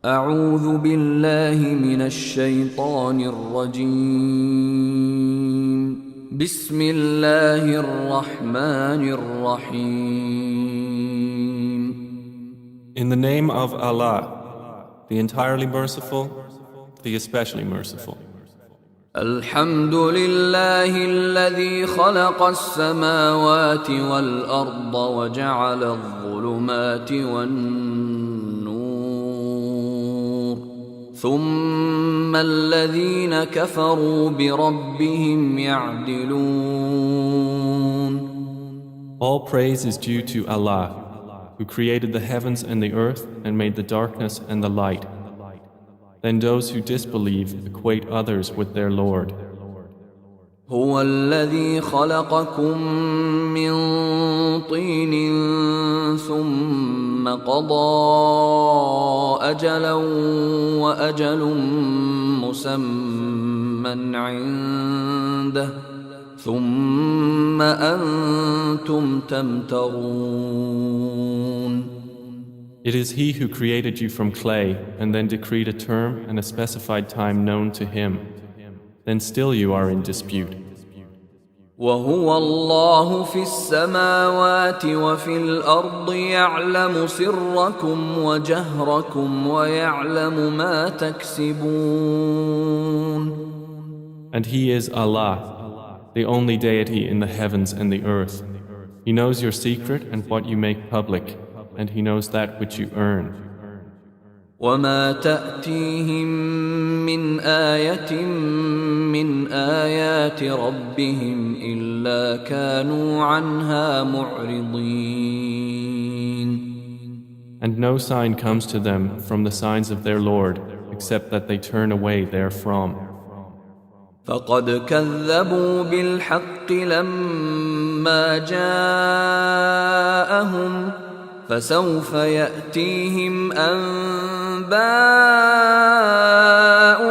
أعوذ بالله من الشيطان الرجيم بسم الله الرحمن الرحيم In the name of Allah, the entirely merciful, the especially merciful. الحمد لله الذي خلق السماوات والأرض وجعل الظلمات والنور ثم الذين كفروا بربهم يعدلون. All praise is due to Allah, who created the heavens and the earth and made the darkness and the light. Then those who disbelieve equate others with their Lord. هو الذي خلقكم من طين ثم قضى أجلا وأجل مسمى عنده ثم أنتم تمترون. It is He who created you from clay and then decreed a term and a specified time known to Him. Then still you are in dispute. وهو الله في السماوات وفي الأرض يعلم سركم وجهركم ويعلم ما تكسبون. And He is Allah, the only deity in the heavens and the earth. He knows your secret and what you make public, and He knows that which you earn. وما تأتيهم من آية من آيات ربهم إلا كانوا عنها معرضين. And no sign comes to them from the signs of their Lord except that they turn away therefrom. فقد كذبوا بالحق لما جاءهم فسوف يأتيهم أنباء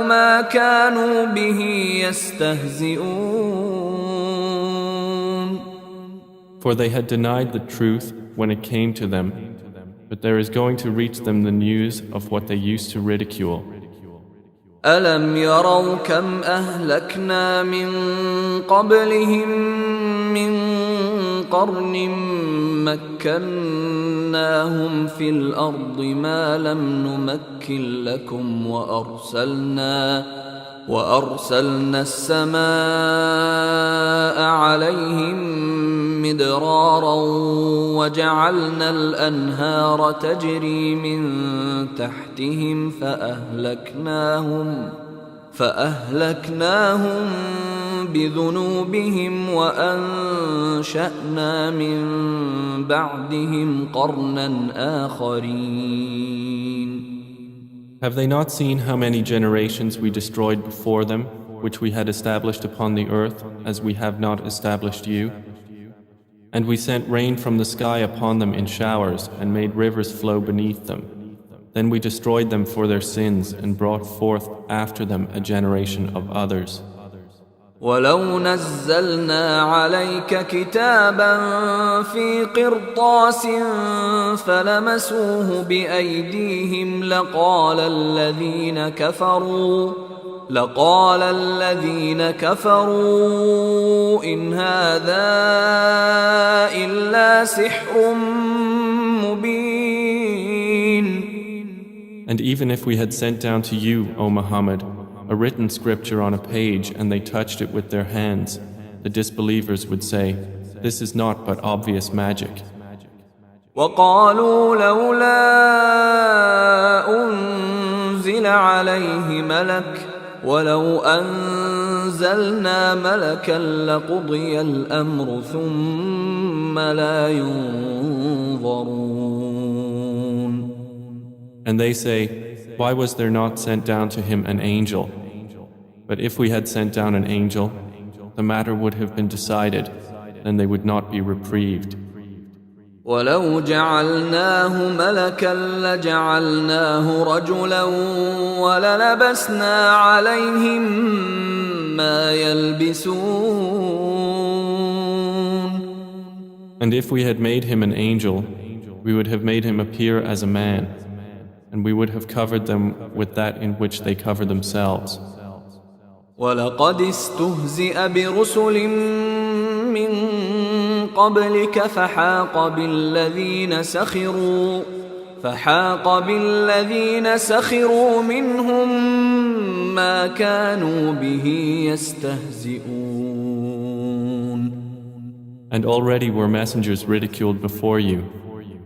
ما كانوا به يستهزئون. For they had denied the truth when it came to them, but there is going to reach them the news of what they used to ridicule. ألم يروا كم أهلكنا من قبلهم من قرن مكناهم في الأرض ما لم نمكن لكم وأرسلنا السماء عليهم مدرارا وجعلنا الأنهار تجري من تحتهم فأهلكناهم بذنوبهم وأنشأنا من بعدهم قرنا آخرين. Have they not seen how many generations we destroyed before them, which we had established upon the earth, as we have not established you? And we sent rain from the sky upon them in showers, and made rivers flow beneath them. Then we destroyed them for their sins, and brought forth after them a generation of others. ولو نزلنا عليك كتابا في قرطاس فلمسوه بأيديهم لقال الذين كفروا إن هذا إلا سحر مبين. And even if we had sent down to you, O Muhammad, a written scripture on a page and they touched it with their hands, the disbelievers would say, this is not but obvious magic. وقالوا لولا أنزل عليه ملك ولو أنزلنا ملكا لقضي الأمر ثم لا ينظرون. And they say, why was there not sent down to him an angel? But if we had sent down an angel, the matter would have been decided, then they would not be reprieved. ولو جعلناه ملكا لجعلناه رجلا وللبسنا عليهم ما يلبسون. And if we had made him an angel, we would have made him appear as a man. and we would have covered them with that in which they cover themselves. ولقد استهزئ برسل من قبلك فحاق بالذين سخروا منهم ما كانوا به يستهزئون. And already were messengers ridiculed before you,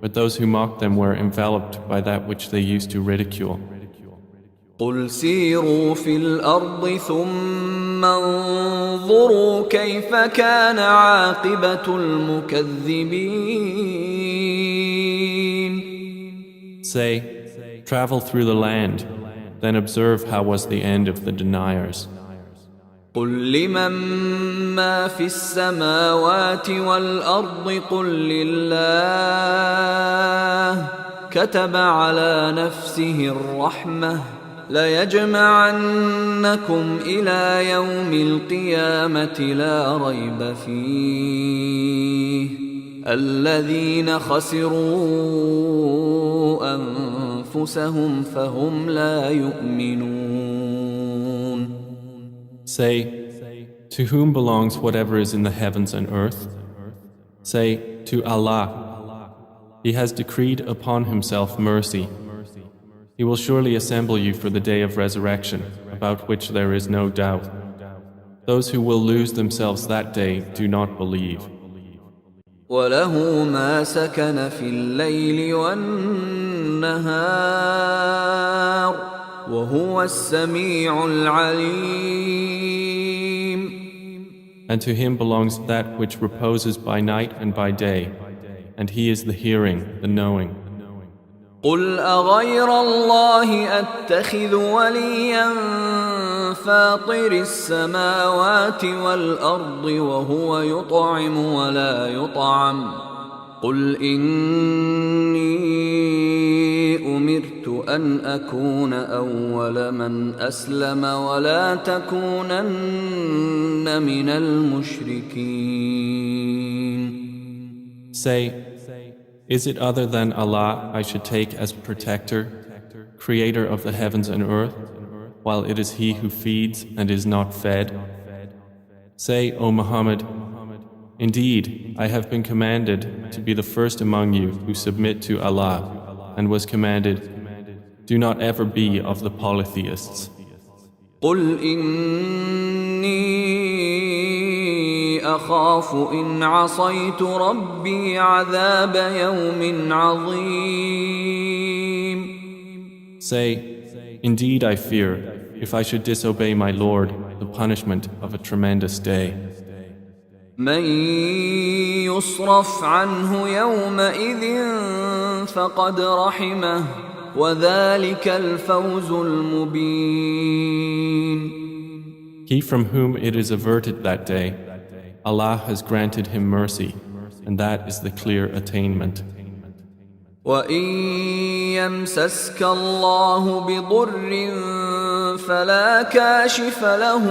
but those who mocked them were enveloped by that which they used to ridicule. قل سيروا في الأرض ثم انظروا كيف كان عاقبة المكذبين. Say, travel through the land, then observe how was the end of the deniers. قل لمن ما في السماوات والأرض قل لله كتب على نفسه الرحمة ليجمعنكم إلى يوم القيامة لا ريب فيه الذين خسروا أنفسهم فهم لا يؤمنون. Say, to whom belongs whatever is in the heavens and earth? Say, to Allah. He has decreed upon himself mercy. He will surely assemble you for the day of resurrection, about which there is no doubt. Those who will lose themselves that day do not believe. وله ما سكن في الليل والنهار وهو السميع العليم. And to him belongs that which reposes by night and by day, and he is the hearing, the knowing. قل أغير الله أتخذ وليا فاطر السماوات والأرض وهو يطعم ولا يطعم قل إني أمرت أن أكون أول من أسلم ولا تكونن من المشركين. Say, is it other than Allah I should take as protector, creator of the heavens and earth, while it is He who feeds and is not fed? Say, O Muhammad, indeed, I have been commanded to be the first among you who submit to Allah, and was commanded, do not ever be of the polytheists. قل إني أخاف إن عصيت ربي عذاب يوم عظيم. Say, indeed I fear, if I should disobey my Lord, the punishment of a tremendous day. من يصرف عنه يومئذ فقد رحمه وذلك الفوز المبين. He from whom it is averted that day, Allah has granted him mercy, and that is the clear attainment. وَإِن يَمْسَسْكَ اللَّهُ بِضُرٍّ فَلَا كَاشِفَ لَهُ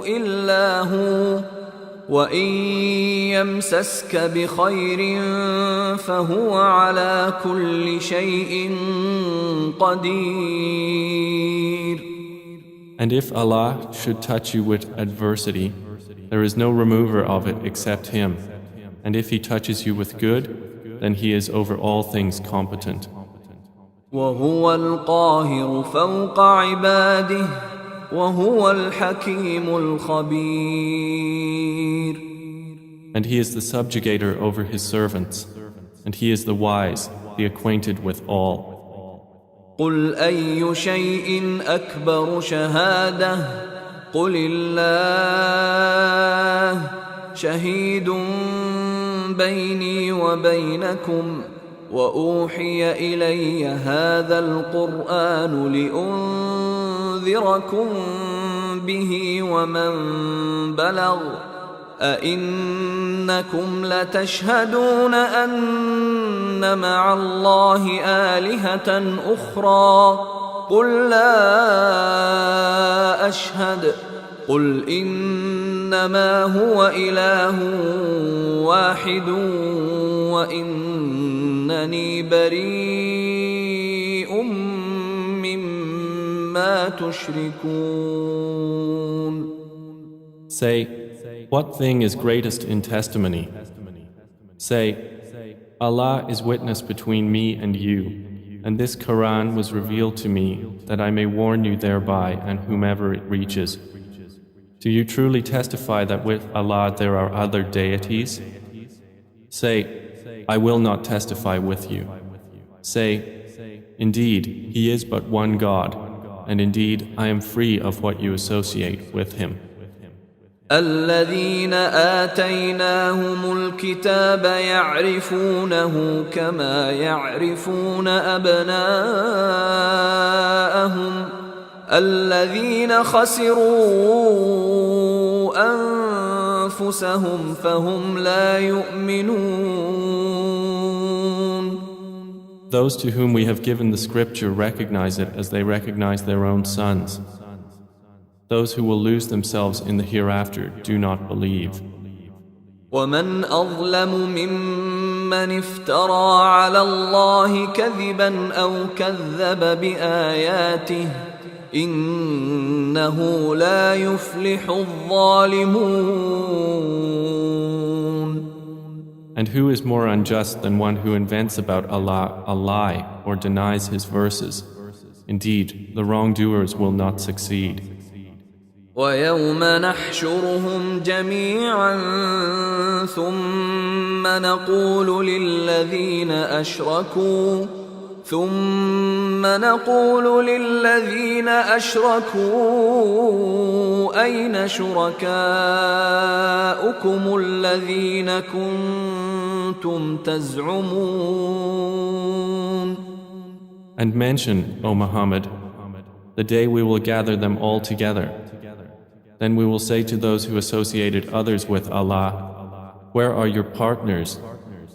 إِلَّا هُوَ وَإِن يَمْسَسْكَ بِخَيْرٍ فَهُوَ عَلَى كُلِّ شَيْءٍ قَدِيرٌ. And if Allah should touch you with adversity, there is no remover of it except Him. And if He touches you with good, then He is over all things competent. وهو القاهر فوق عباده وهو الحكيم الخبير. And He is the subjugator over His servants, and He is the wise, the acquainted with all. قل أي شيء أكبر شهادة قل الله شهيد بيني وبينكم وأوحي إلي هذا القرآن لأنذركم به ومن بلغ أئنكم لتشهدون أن مع الله آلهة أخرى قل لا أشهد قل إنما هو إله واحد وإنني بريء ما تشركون. Say, what thing is greatest in testimony? Say, Allah is witness between me and you, and this Quran was revealed to me that I may warn you thereby and whomever it reaches. Do you truly testify that with Allah there are other deities? Say, I will not testify with you. Say, indeed, He is but one God, and indeed I am free of what you associate with Him. الذين آتيناهم الكتاب يعرفونه كما يعرفون أبناءهم الذين خسروا أنفسهم فهم لا يؤمنون. Those to whom we have given the scripture recognize it as they recognize their own sons. Those who will lose themselves in the hereafter do not believe. ومن أظلم ممن افترى على الله كذبا أو كذب بآياته إنه لا يفلح الظالمون. And who is more unjust than one who invents about Allah a lie or denies His verses? Indeed, the wrongdoers will not succeed. ويوم نحشرهم جميعا ثم نقول للذين أشركوا أين شركاؤكم الذين كنتم تزعمون. And mention, O Muhammad, the day we will gather them all together. Then we will say to those who associated others with Allah, where are your partners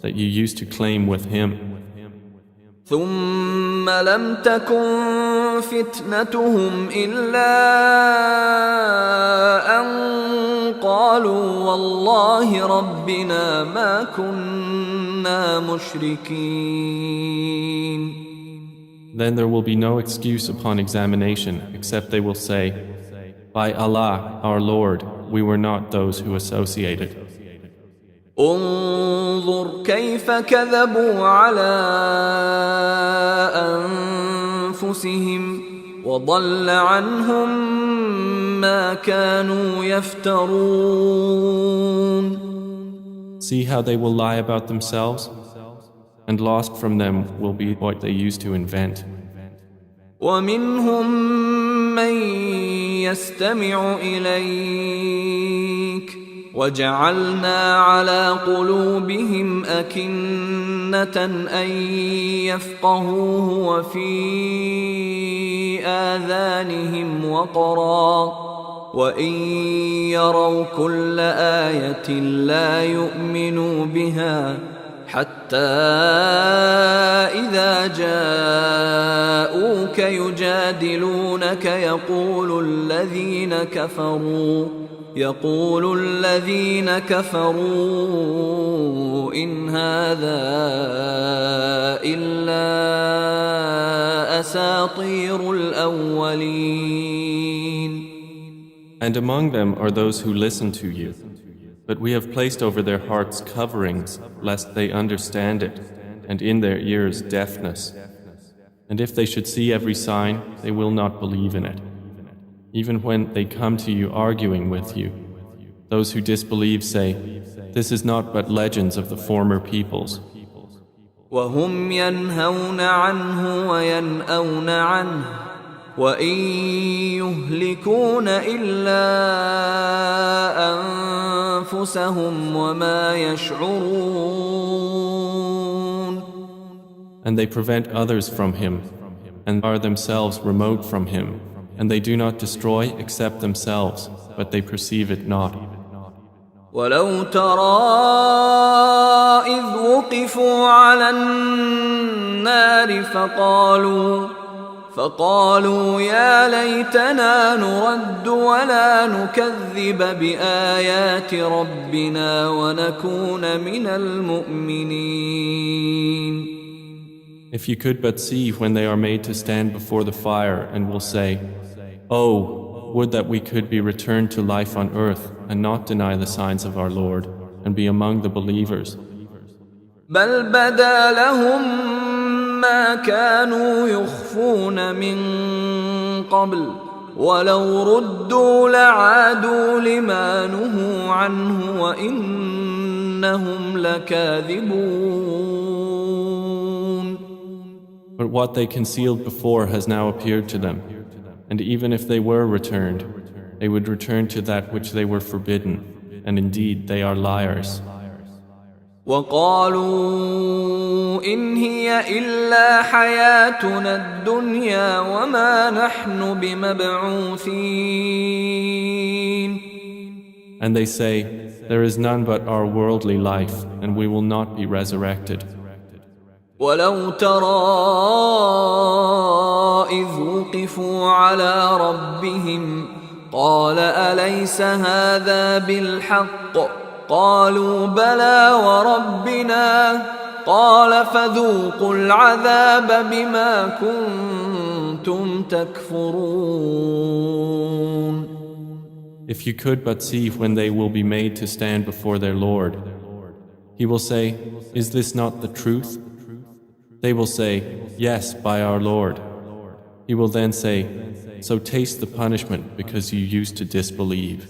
that you used to claim with Him? ثم لم تكن فتنتهم إلا أن قالوا والله ربنا ما كنا مشركين. Then there will be no excuse upon examination except they will say, by Allah, our Lord, we were not those who associated. انظر كيف كذبوا على أنفسهم وضل عنهم ما كانوا يفترون. See how they will lie about themselves, and lost from them will be what they used to invent. ومنهم من يستمع إليك وجعلنا على قلوبهم أكنة أن يفقهوه وفي آذانهم وقرا وإن يروا كل آية لا يؤمنوا بها حتى إذا جاءوك يجادلونك يقول الذين كفروا إن هذا إلا أساطير الأولين. And among them are those who listen to you. But we have placed over their hearts coverings, lest they understand it, and in their ears deafness. And if they should see every sign, they will not believe in it. Even when they come to you arguing with you, those who disbelieve say, this is not but legends of the former peoples. وهم ينهون عنه وينأون عنه وإن يهلكون إلا أنفسهم وما يشعرون. And they prevent others from him and are themselves remote from him, and they do not destroy except themselves, but they perceive it not. ولو ترى إذ وقفوا على النار فقالوا يا ليتنا نرد ولا نكذب بآيات ربنا ونكون من المؤمنين. If you could but see when they are made to stand before the fire and will say, Oh, would that we could be returned to life on earth and not deny the signs of our Lord and be among the believers. بل بدا لهم ما كانوا يخفون من قبل ولو ردوا لعادوا لما نهوا عنه وإنهم لكاذبون. But what they concealed before has now appeared to them, and even if they were returned, they would return to that which they were forbidden, and indeed they are liars. وقالوا إن هي إلا حياتنا الدنيا وما نحن بمبعوثين. And they say, there is none but our worldly life, and we will not be resurrected. ولو ترى إذ وقفوا على ربهم قال أليس هذا بالحق قالوا بلى وربنا قال فذوقوا العذاب بما كنتم تكفرون. If you could but see when they will be made to stand before their Lord, He will say, is this not the truth? They will say, yes, by our Lord. He will then say, so taste the punishment because you used to disbelieve.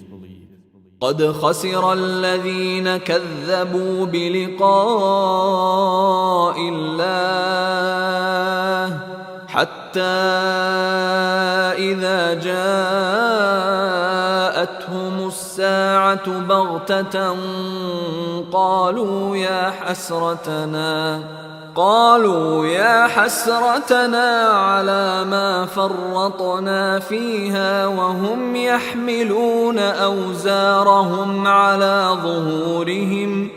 قد خسر الذين كذبوا بلقاء الله حتى إذا جاءتهم الساعة بغتة قالوا يا حسرتنا على ما فرطنا فيها وهم يحملون أوزارهم على ظهورهم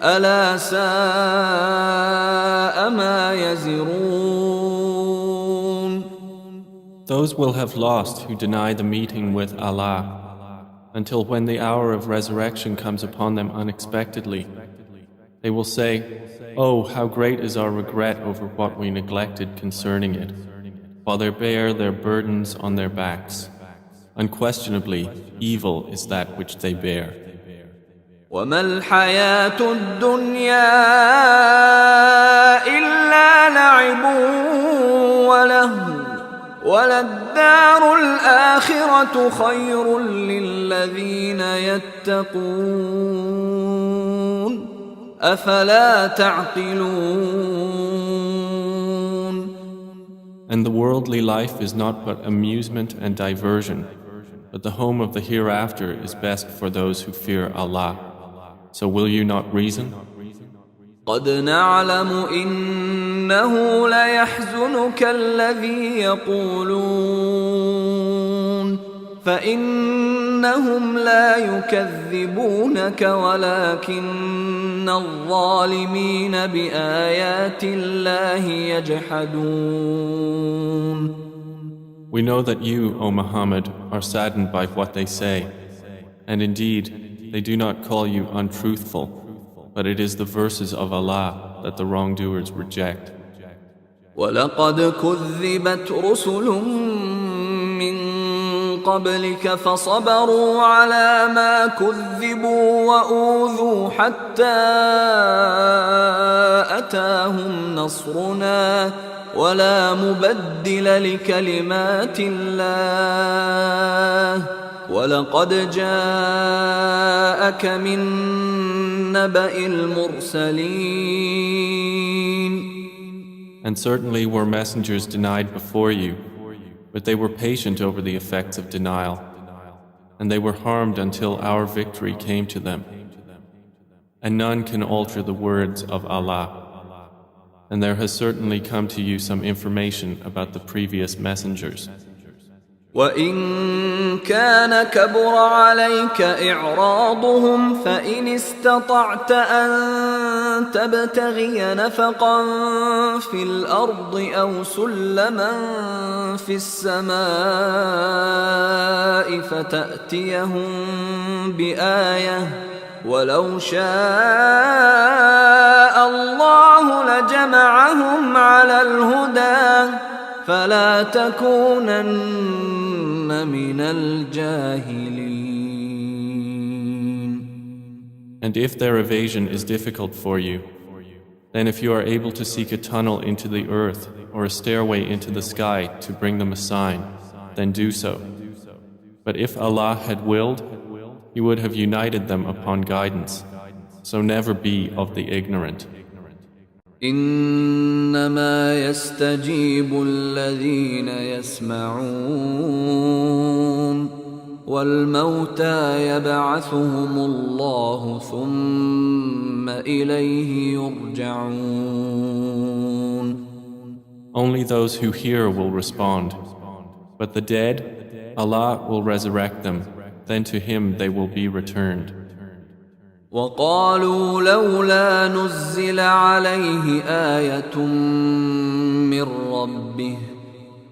ألا ساء ما يزرون. Those will have lost who deny the meeting with Allah, until when the hour of resurrection comes upon them unexpectedly, they will say, oh, how great is our regret over what we neglected concerning it, while they bear their burdens on their backs. Unquestionably, evil is that which they bear. وما الحياة الدنيا إلا لعب ولهو وللدار الآخرة خير للذين يتقون أفلا تعقلون. And the worldly life is not but amusement and diversion, but the home of the hereafter is best for those who fear Allah. So will you not reason? قد نعلم إنه ليحزنك الذي يقولون فإنهم لا يكذبونك ولكن الظالمين بآيات الله يجحدون. We know that you, O Muhammad, are saddened by what they say, and indeed they do not call you untruthful, but it is the verses of Allah that the wrongdoers reject. وَلَقَدْ كُذِّبَتْ رُسُلٌ مِّن قَبْلِكَ فَصَبَرُوا عَلَى مَا كُذِّبُوا وَأُوذُوا حَتَّى أَتَاهُمْ نَصْرُنَا وَلَا مُبَدِّلَ لِكَلِمَاتِ اللَّهِ وَلَقَدْ جَاءَكَ مِن نَّبَإِ الْمُرْسَلِينَ. And certainly were messengers denied before you, but they were patient over the effects of denial, and they were harmed until our victory came to them. And none can alter the words of Allah. And there has certainly come to you some information about the previous messengers. وَإِن كَانَ كَبُرَ عَلَيْكَ إِعْرَاضُهُمْ فَإِنِ اسْتَطَعْتَ أَن تَبْتَغِيَ نَفَقًا فِي الْأَرْضِ أَوْ سُلَّمًا فِي السَّمَاءِ فَتَأْتِيَهُم بِآيَةٍ وَلَوْ شَاءَ اللَّهُ لَجَمَعَهُمْ عَلَى الْهُدَى فلا تكونن من الجاهلين. And if their evasion is difficult for you, then if you are able to seek a tunnel into the earth or a stairway into the sky to bring them a sign, then do so. But if Allah had willed, He would have united them upon guidance. So never be of the ignorant. إنما يستجيب الذين يسمعون والموتى يبعثهم الله ثم إليه يرجعون. Only those who hear will respond, but the dead, Allah will resurrect them, then to Him they will be returned. وقالوا لولا نزل عليه آية من ربه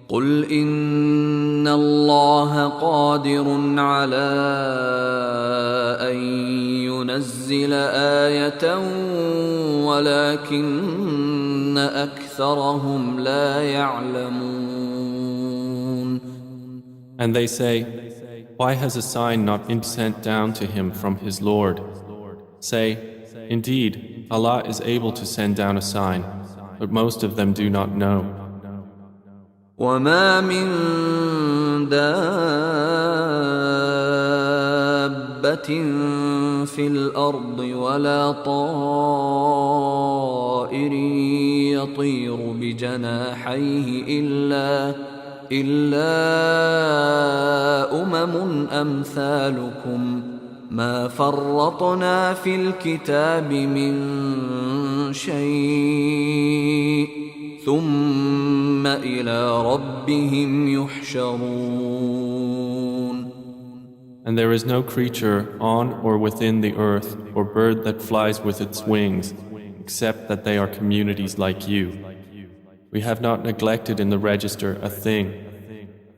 قل إن الله قادر على أن ينزل آية ولكن أكثرهم لا يعلمون. And they say, why has a sign not been sent down to him from his Lord? Say, indeed, Allah is able to send down a sign, but most of them do not know. وما من دابة في الأرض ولا طائر يطير بجناحيه إلا أمم أمثالكم ما فرطنا في الكتاب من شيء ثم إلى ربهم يحشرون. And there is no creature on or within the earth or bird that flies with its wings, except that they are communities like you. We have not neglected in the register a thing.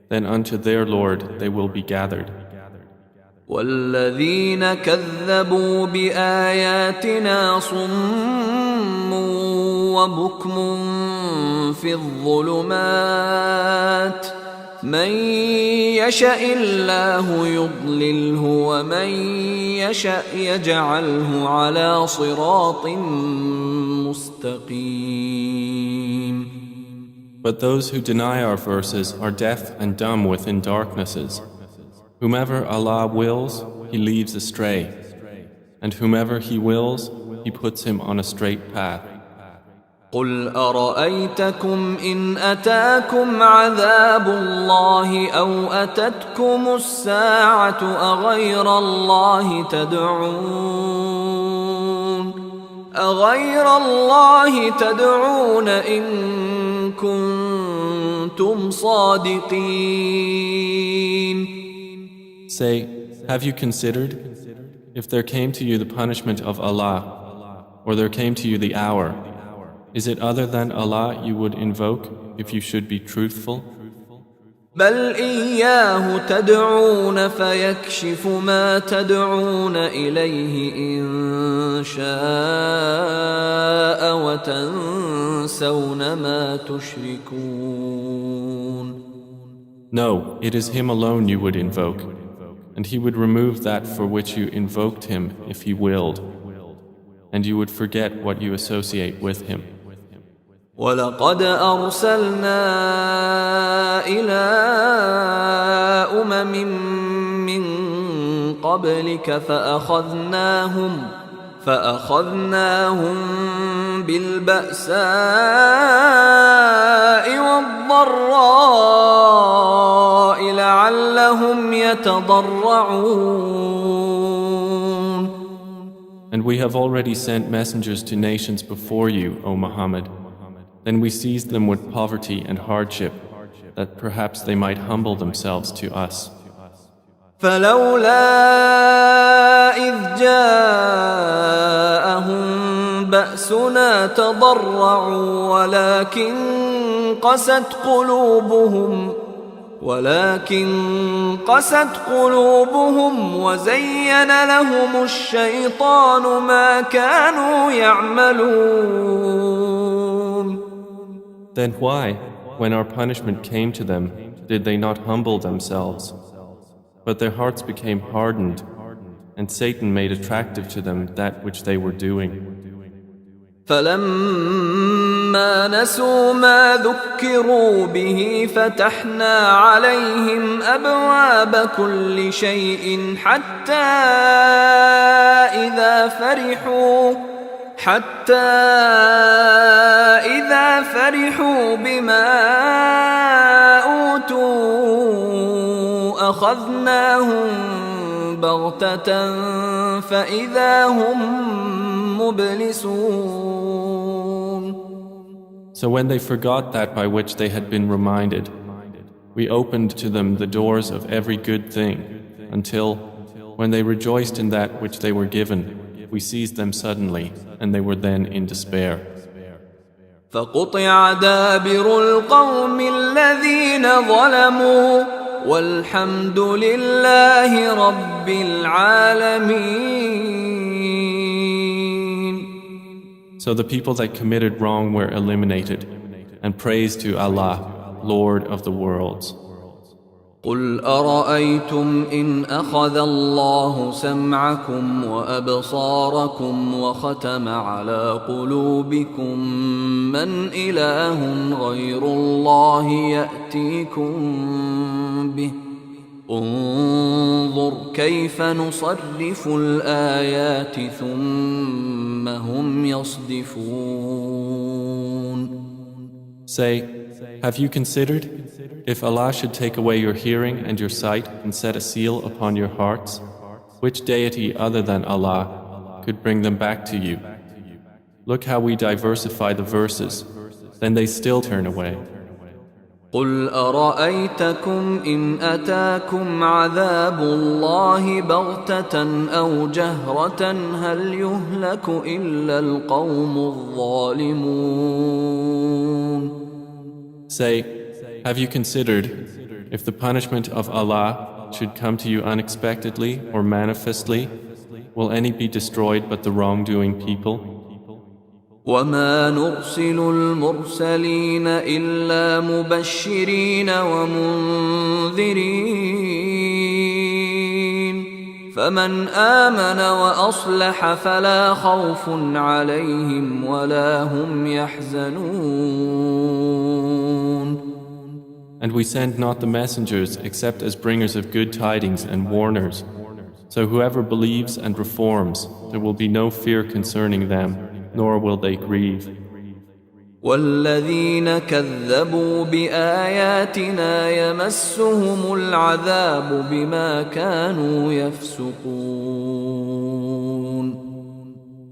Then unto their Lord they will be gathered. والذين كذبوا بآياتنا صم وبكم في الظلمات من يشاء الله يضلله ومن يشاء يجعله على صراط مستقيم. But those who deny our verses are deaf and dumb within darknesses. Whomever Allah wills, He leaves astray, and whomever He wills, He puts him on a straight path. قل أرأيتكم إن أتاكم عذاب الله أو أتتكم الساعة أغير الله تدعون إن كنتم صادقين. Say, have you considered, if there came to you the punishment of Allah, or there came to you the hour, is it other than Allah you would invoke if you should be truthful? بل إياه تدعون فيكشف ما تدعون إليه إن شاء وتنسون ما تشركون. No, it is Him alone you would invoke, and He would remove that for which you invoked Him if He willed, and you would forget what you associate with Him. ولقد أرسلنا إلى أمم من قبلك فأخذناهم بالبأساء والضراء لعلهم يتضرعون. And we have already sent messengers to nations before you, O Muhammad. Then we seized them with poverty and hardship, that perhaps they might humble themselves to us. فلولا إذ جاءهم بأسنا تضرعوا ولكن قست قلوبهم وزين لهم الشيطان ما كانوا يعملون. Then why, when our punishment came to them, did they not humble themselves? But their hearts became hardened, and Satan made attractive to them that which they were doing. فلما نسوا ما ذكروا به فتحنا عليهم أبواب كل شيء حتى إذا فرحوا بما أوتوا أخذناهم بغتة فإذا هم مبلسون. So when they forgot that by which they had been reminded, we opened to them the doors of every good thing, until, when they rejoiced in that which they were given, we seized them suddenly, and they were then in despair. فقطع دابر القوم الذين ظلموا والحمد لله رب العالمين. So the people that committed wrong were eliminated, and praise to Allah, Lord of the worlds. قل أرأيتم إن أخذ الله سمعكم وأبصاركم وختم على قلوبكم من إله غير الله يأتيكم به انظر كيف نصرف الآيات ثم هم يصدفون. Say, have you considered, if Allah should take away your hearing and your sight and set a seal upon your hearts, which deity other than Allah could bring them back to you? Look how we diversify the verses, then they still turn away. قل أرأيتكم إن أتاكم عذاب الله بغتة أو جهرة هل يهلك إلا القوم الظالمون. Say, have you considered, if the punishment of Allah should come to you unexpectedly or manifestly, will any be destroyed but the wrongdoing people? وما نرسل المرسلين إلا مبشرين ومنذرين فمن آمن وأصلح فلا خوف عليهم ولا هم يحزنون. And we send not the messengers except as bringers of good tidings and warners. So whoever believes and reforms, there will be no fear concerning them, nor will they grieve. والذين كذبوا بآياتنا يمسهم العذاب بما كانوا يفسقون.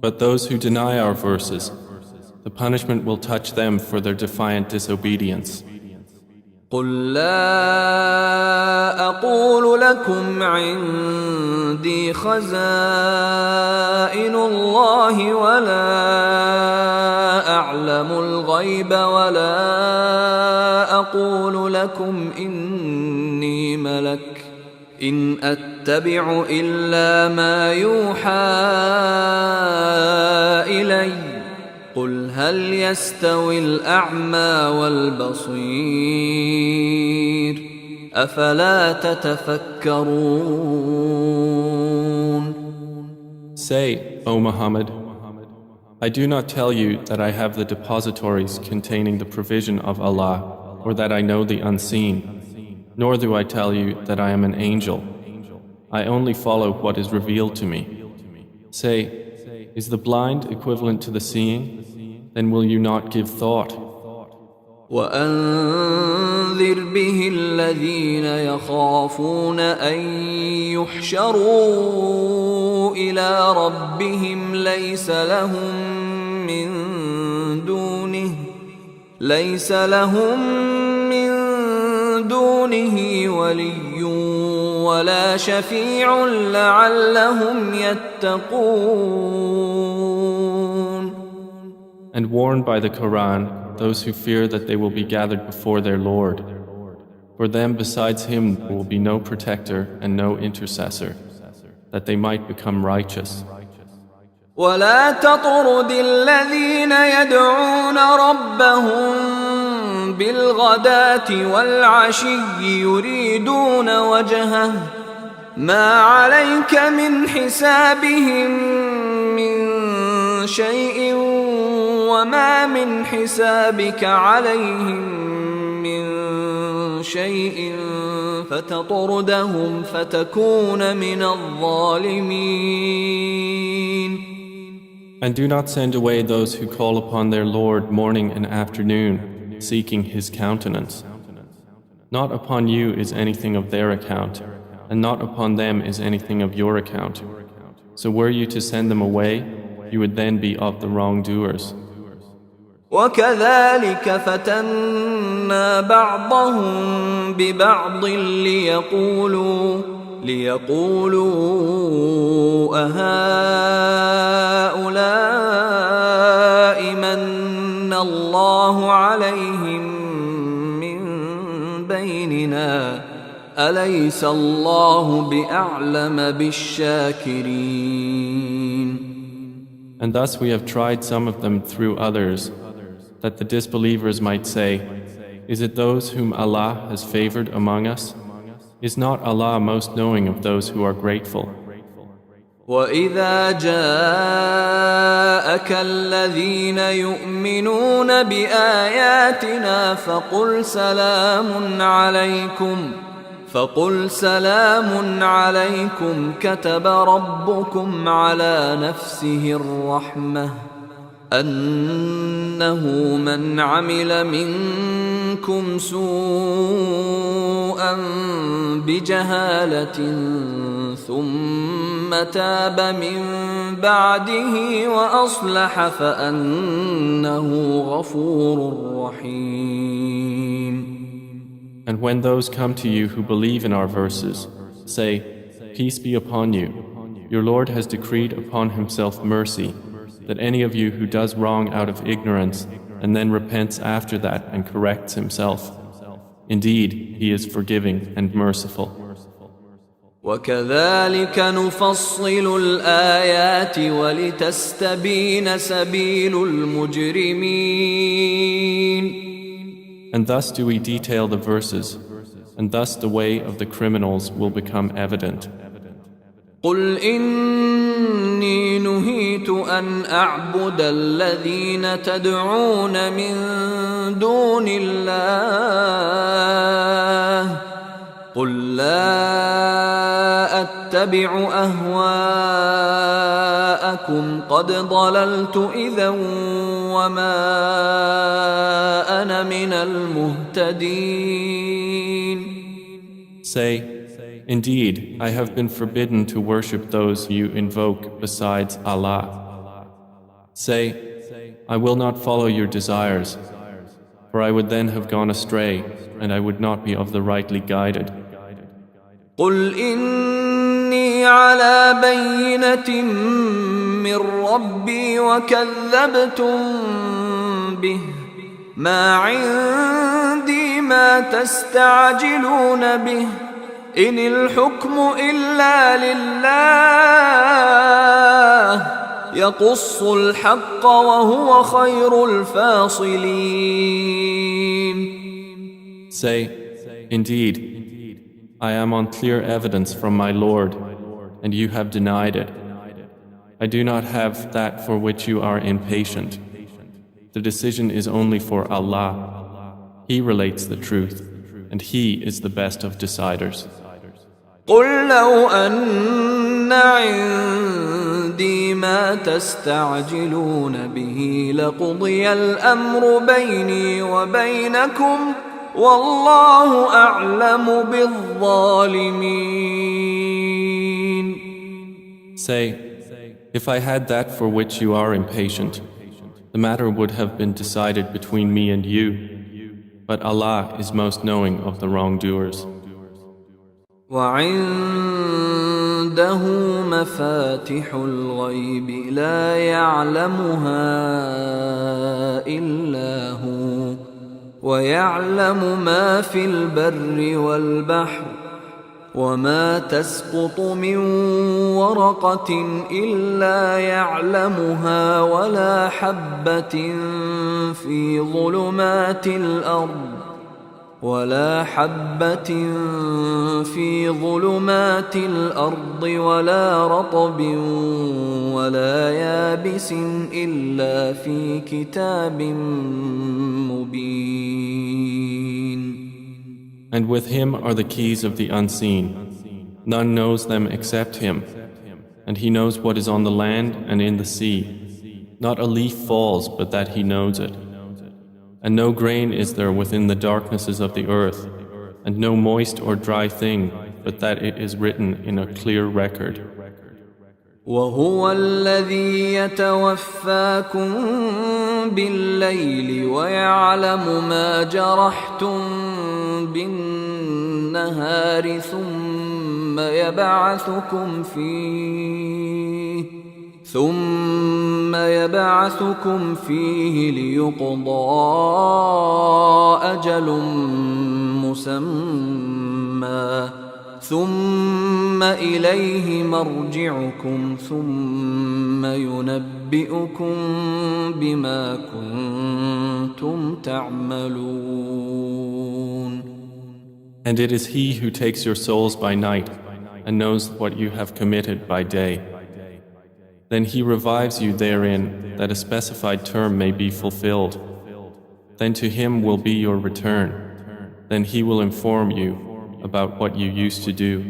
But those who deny our verses, the punishment will touch them for their defiant disobedience. قل لا أقول لكم عندي خزائن الله ولا أعلم الغيب ولا أقول لكم إني ملك إن أتبع إلا ما يوحى إلي قل هل يستوي الأعمى والبصير أفلا تتفكرون. Say, O Muhammad, I do not tell you that I have the depositories containing the provision of Allah or that I know the unseen, nor do I tell you that I am an angel. I only follow what is revealed to me. Say, is the blind equivalent to the seeing? Then will you not give thought? وأنذر به الذين يخافون أن يحشروا إلى ربهم ليس لهم من دونه ولي ولا شفيع لعلهم يتقون. And warn by the Quran those who fear that they will be gathered before their Lord. For them besides Him there will be no protector and no intercessor, that they might become righteous. ولا تطرد الذين يدعون ربهم بالغداة والعشي يريدون وجهه ما عليك من حسابهم من شيء وما من حسابك عليهم من شيء فتطردهم فتكون من الظالمين. And do not send away those who call upon their Lord morning and afternoon, seeking His countenance. Not upon you is anything of their account, and not upon them is anything of your account. So were you to send them away, you would then be of the wrongdoers. وكذلك فتنا بعضهم ببعض ليقولوا أهؤلاء من الله عليهم من بيننا أليس الله بأعلم بالشاكرين. And thus we have tried some of them through others, that the disbelievers might say, is it those whom Allah has favored among us? Is not Allah most knowing of those who are grateful? وَإِذَا جَاءَكَ الَّذِينَ يُؤْمِنُونَ بِآيَاتِنَا فقل سلام عليكم كتب ربكم على نفسه الرحمة أنه من عمل منكم سوءا بجهالة ثم تاب من بعده وأصلح فأنه غفور رحيم. And when those come to you who believe in our verses, say, peace be upon you. Your Lord has decreed upon Himself mercy, that any of you who does wrong out of ignorance and then repents after that and corrects himself, indeed, He is forgiving and merciful. وَكَذَلِكَ نُفَصِّلُ الْآيَاتِ وَلِتَسْتَبِينَ سَبِيلُ الْمُجْرِمِينَ. And thus do we detail the verses, and thus the way of the criminals will become evident. قُلْ إِنِّي نُهِيتُ أَنْ أَعْبُدَ الَّذِينَ تَدْعُونَ مِن دُونِ اللَّهِ قُلْ لَا أَتَّبِعُ أَهْوَاءَكُمْ قَدْ ضَلَلْتُ إِذًا وَمَا أَنَا مِنَ الْمُهْتَدِينَ. Say, indeed, I have been forbidden to worship those you invoke besides Allah. Say, I will not follow your desires, for I would then have gone astray, and I would not be of the rightly guided. قُلْ إِنِّي عَلَى بَيِّنَةٍ مِّن رَّبِّي وَكَذَّبْتُم بِهِ مَا عِندِي مَا تَسْتَعْجِلُونَ بِهِ إِنِ الْحُكْمُ إِلَّا لِلَّهِ يَقُصُّ الْحَقَّ وَهُوَ خَيْرُ الْفَاصِلِينَ. Say, indeed, I am on clear evidence from my Lord, and you have denied it. I do not have that for which you are impatient. The decision is only for Allah. He relates the truth, and He is the best of deciders. قُلْ لَوْ أَنَّ عِندِي مَا تَسْتَعْجِلُونَ بِهِ لَقُضِيَ الْأَمْرُ بَيْنِي وَبَيْنَكُمْ وَاللَّهُ أَعْلَمُ بِالظَّالِمِينَ. Say, if I had that for which you are impatient, the matter would have been decided between me and you, but Allah is most knowing of the wrongdoers. وعنده مفاتح الغيب لا يعلمها إلا هو ويعلم ما في البر والبحر وما تسقط من ورقة إلا يعلمها ولا حبة في ظلمات الأرض ولا حبة في ظلمات الأرض ولا رطب ولا يابس إلا في كتاب مبين. And with him are the keys of the unseen. None knows them except him. And he knows what is on the land and in the sea. Not a leaf falls but that he knows it. And no grain is there within the darknesses of the earth, and no moist or dry thing but that it is written in a clear record. وهو الذي يتوفاكم بالليل ويعلم ما جرحتم بالنهار ثم يبعثكم فيه ليقضى أجل مسمى ثم إليه مرجعكم ثم ينبئكم بما كنتم تعملون. And it is he who takes your souls by night and knows what you have committed by day. Then he revives you therein that a specified term may be fulfilled. Then to him will be your return. Then he will inform you about what you used to do.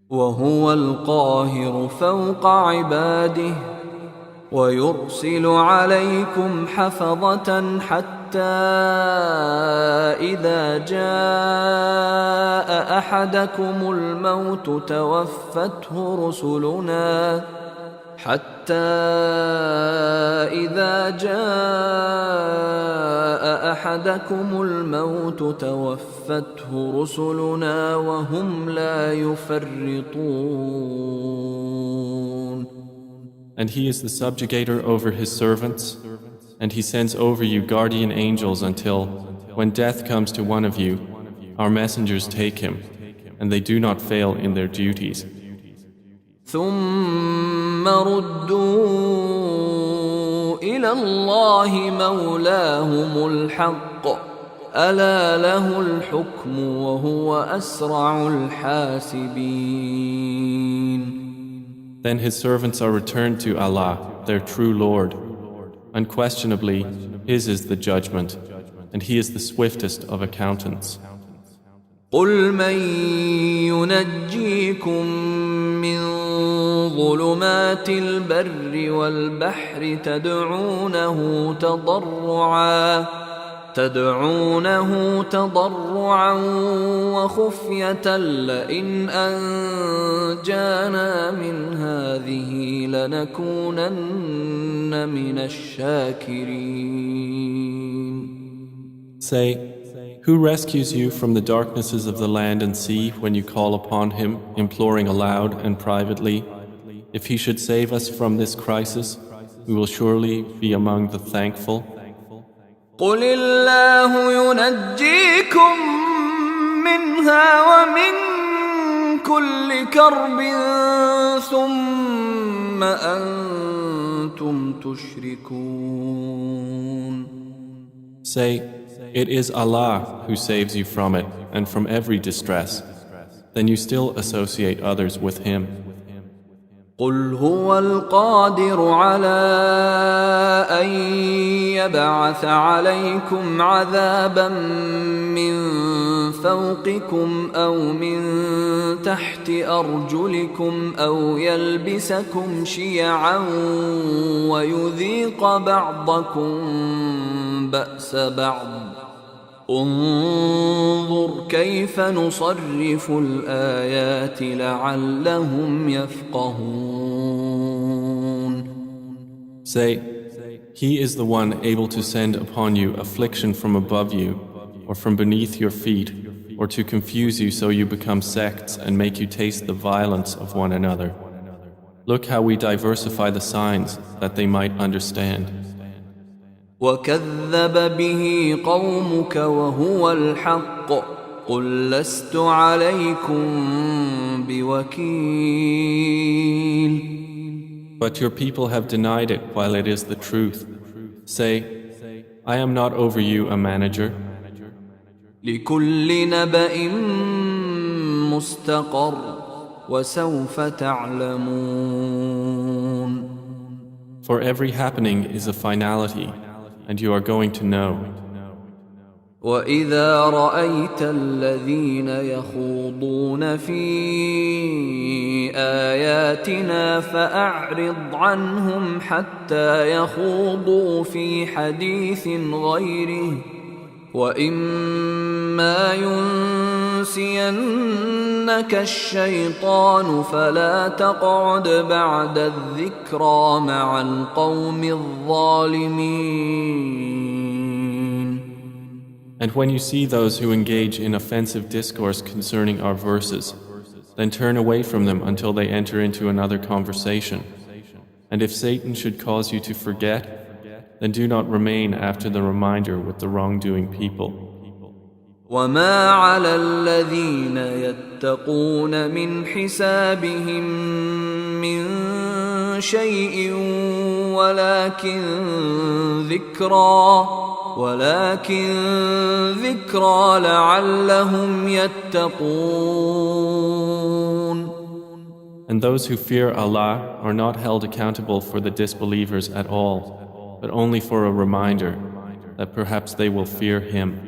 وهو القاهر فوق عباده ويرسل عليكم حفظة حتى إذا جاء أحدكم الموت توفته رسلنا وهم لا يفرطون. And he is the subjugator over his servants, and he sends over you guardian angels until, when death comes to one of you, our messengers take him, and they do not fail in their duties. ثم ردوا إلى الله مولاهم الحق ألا له الحكم وهو أسرع الحاسبين. Then his servants are returned to Allah, their true Lord. Unquestionably, his is the judgment, and he is the swiftest of accountants. قل من ينجيكم من ظلمات البر والبحر تدعونه تضرعا وخفية لئن أنجانا من هذه لنكونن من الشاكرين. Say, who rescues you from the darknesses of the land and sea when you call upon him, imploring aloud and privately? If he should save us from this crisis, we will surely be among the thankful. قل الله ينجيكم منها ومن كل كرب ثم أنتم تشركون. Say, it is Allah who saves you from it and from every distress. Then you still associate others with him. قل هو القادر على أن يبعث عليكم عذابا من فوقكم أو من تحت أرجلكم أو يلبسكم شيعا ويذيق بعضكم بأس بعض. انظر كيف نصرف الآيات لعلهم يفقهون. Say, he is the one able to send upon you affliction from above you or from beneath your feet, or to confuse you so you become sects and make you taste the violence of one another. Look how we diversify the signs that they might understand. وكذب به قومك وهو الحق قل لست عليكم بوكيل. But your people have denied it while it is the truth. Say, I am not over you a manager. لكل نبأ مستقر وسوف تعلمون. For every happening is a finality, and you are going to know. وإذا رأيت الذين يخوضون في آياتنا فأعرض عنهم حتى يخوضوا في حديث غيره وإما ينسينك الشيطان فلا تقعد بعد الذكرى مع القوم الظالمين. And when you see those who engage in offensive discourse concerning our verses, then turn away from them until they enter into another conversation. And if Satan should cause you to forget, then do not remain after the reminder with the wrongdoing people. وما على الذين يتقون من حسابهم من شيء ولكن ذكرى لعلهم يتقون. And those who fear Allah are not held accountable for the disbelievers at all, but only for a reminder that perhaps they will fear Him.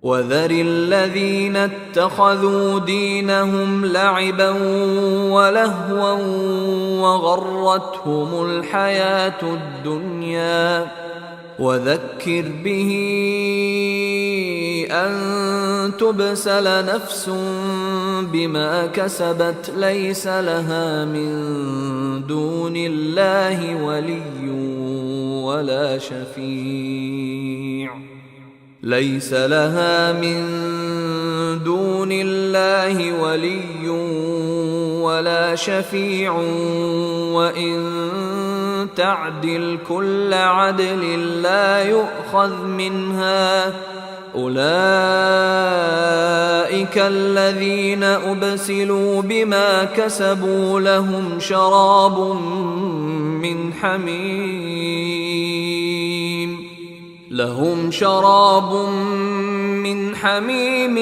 وذر الذين اتخذوا دينهم لعبا ولهوا وغرتهم الحياة الدنيا وذكر به أن تبسل نفس بما كسبت ليس لها من دون الله ولي ولا شفيع وإن تعدل كل عدل لا يؤخذ منها أولئك الذين أبسلوا بما كسبوا لهم شراب من حميم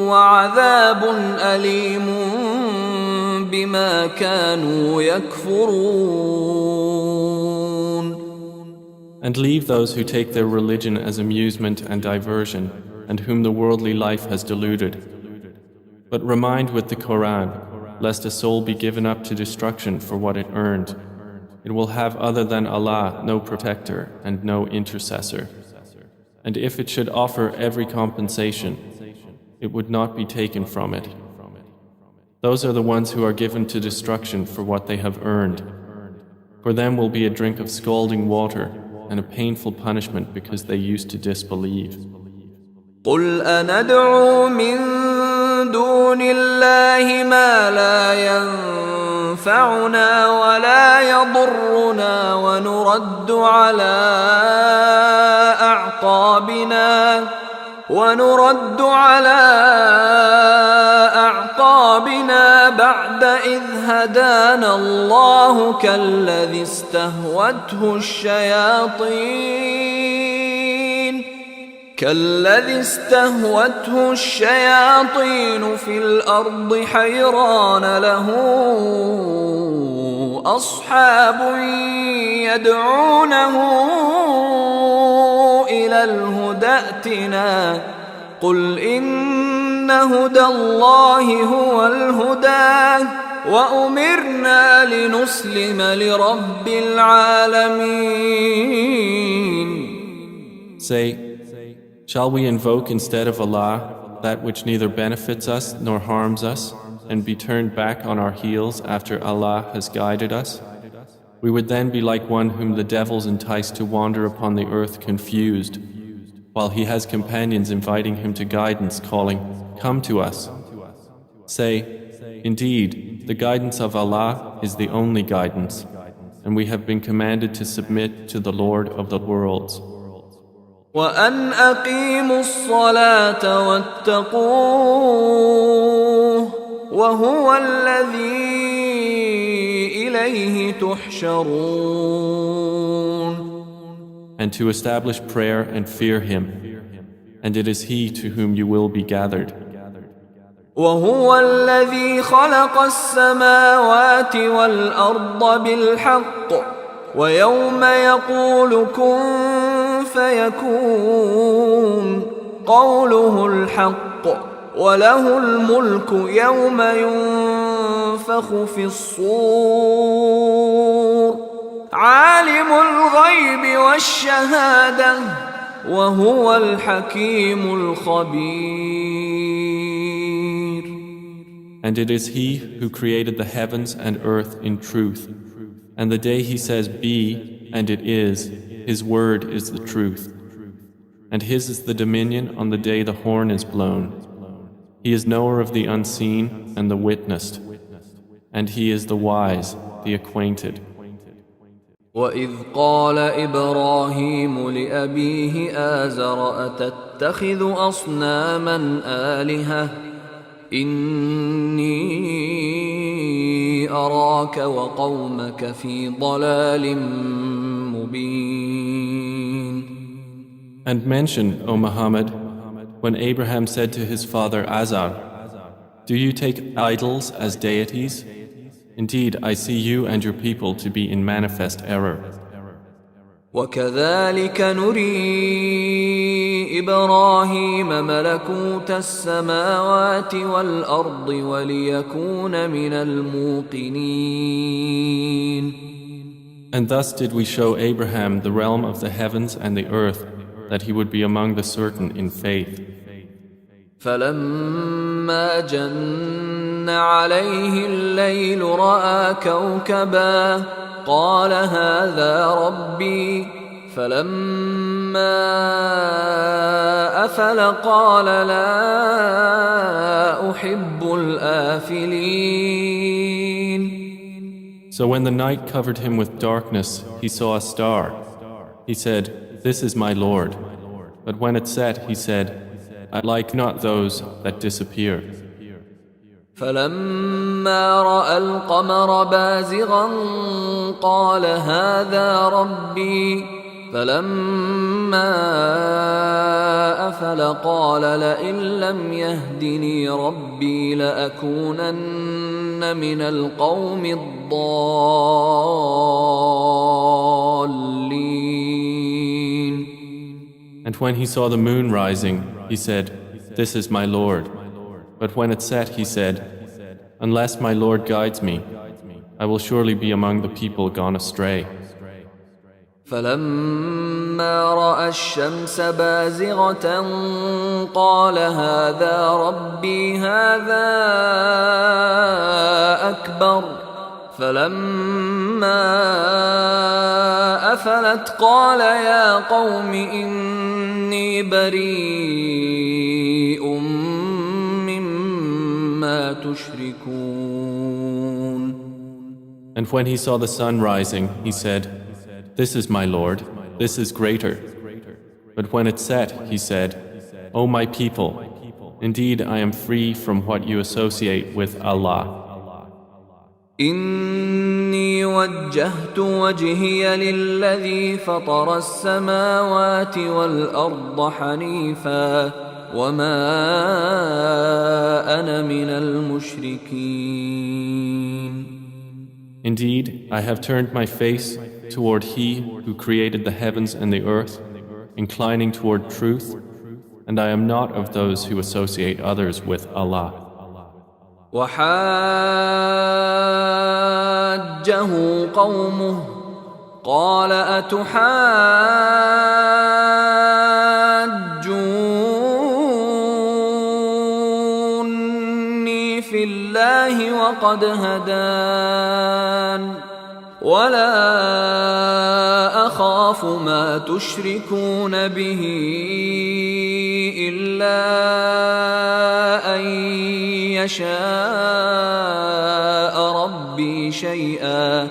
وعذاب أليم بما كانوا يكفرون. And leave those who take their religion as amusement and diversion, and whom the worldly life has deluded. But remind with the Quran, lest a soul be given up to destruction for what it earned. It will have other than Allah no protector and no intercessor. And if it should offer every compensation, it would not be taken from it. Those are the ones who are given to destruction for what they have earned. For them will be a drink of scalding water and a painful punishment because they used to disbelieve. قل أندعو من دون الله ما لا ينفعنا ولا يضرنا ونرد على أعقابنا بعد إذ هدانا الله كالذي استهوته الشياطين في الأرض حيران له أصحاب يدعونه إلى الهدى ائتنا قل إن هدى الله هو الهدى وأمرنا لنسلم لرب العالمين. Say, shall we invoke instead of Allah that which neither benefits us nor harms us, and be turned back on our heels after Allah has guided us? We would then be like one whom the devils entice to wander upon the earth confused, while he has companions inviting him to guidance, calling, "Come to us." Say, indeed, the guidance of Allah is the only guidance, and we have been commanded to submit to the Lord of the worlds. وأن أقيموا الصلاة واتقوه وهو الذي إليه تحشرون. and to establish prayer and fear Him, and it is He to whom you will be gathered. وهو الذي خلق السماوات والأرض بالحق ويوم يقول كن فيكون قوله الحق وله الملك يوم ينفخ في الصور عالم الغيب والشهادة وهو الحكيم الخبير. And it is He who created the heavens and earth in truth. And the day He says, be, and it is, His word is the truth. And His is the dominion on the day the horn is blown. He is knower of the unseen and the witnessed. And He is the wise, the acquainted. وَإِذْ قَالَ إِبْرَاهِيمُ لِأَبِيهِ آزَرَ أَتَتَّخِذُ أَصْنَامًا آلِهَةً إِنِّي أَرَاكَ وَقَوْمَكَ فِي ضَلَالٍ مُبِينٍ. And mention, O Muhammad, when Abraham said to his father Azar, do you take idols as deities? Indeed, I see you and your people to be in manifest error. وَكَذَلِكَ نُرِي إِبْرَاهِيمَ مَلَكُوتَ السَّمَاوَاتِ وَالْأَرْضِ وَلِيَكُونَ مِنَ الْمُوقِنِينَ. And thus did we show Abraham the realm of the heavens and the earth, that he would be among the certain in faith. فَلَمَّا جَنَّ عَلَيْهِ اللَّيْلُ رَأَى كَوْكَبًا قَالَ هَذَا رَبِّي فَلَمَّا أَفَلَ قَالَ لَا أُحِبُّ الْآفِلِينَ. So when the night covered him with darkness, he saw a star. He said, this is my Lord. But when it set, he said, I like not those that disappear. فَلَمَّا رَأَى الْقَمَرَ بَازِغًا قَالَ هَذَا رَبِّي فَلَمَّا أَفَلَ قَالَ لَئِن لَّمْ يَهْدِنِي رَبِّي لَأَكُونَنَّ مِنَ الْقَوْمِ الضَّالِّينَ. And when he saw the moon rising, he said, this is my Lord. But when it set, he said, unless my Lord guides me, I will surely be among the people gone astray. فَلَمَّا رَأَى الشَّمْسَ بَازِغَةً قَالَ هَذَا رَبِّي هَذَا أَكْبَرُ فَلَمَّا أَفَلَتْ قَالَ يَا قَوْمِ إِنِّي بَرِيءٌ مِّمَّا تُشْرِكُونَ. And when he saw the sun rising, he said, this is my Lord, this is greater. But when it set, he said, O my people, indeed I am free from what you associate with Allah. إِنِّي وَجَّهْتُ وَجْهِيَ لِلَّذِي فَطَرَ السَّمَاوَاتِ وَالْأَرْضَ حَنِيفًا وَمَا أَنَا مِنَ الْمُشْرِكِينَ. Indeed, I have turned my face toward He who created the heavens and the earth, inclining toward truth, and I am not of those who associate others with Allah. وحاجه قومه قال أتحاجوني في الله وقد هدان ولا أخاف ما تشركون به إلا أن يشاء ربي شيئا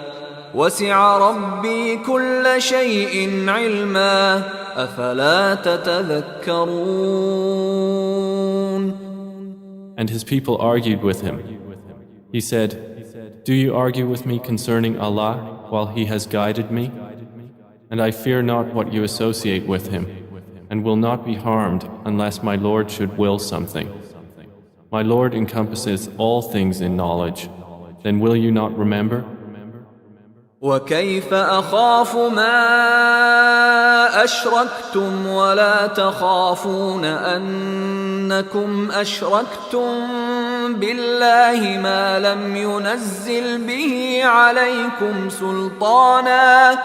وسع ربي كل شيء علما أفلا تتذكرون. And his people argued with him. He said, do you argue with me concerning Allah while He has guided me? And I fear not what you associate with him, and will not be harmed unless my Lord should will something. My Lord encompasses all things in knowledge. Then will you not remember? وكيف أخاف ما أشركتم ولا تخافون أنكم أشركتم بالله ما لم ينزل به عليكم سلطانا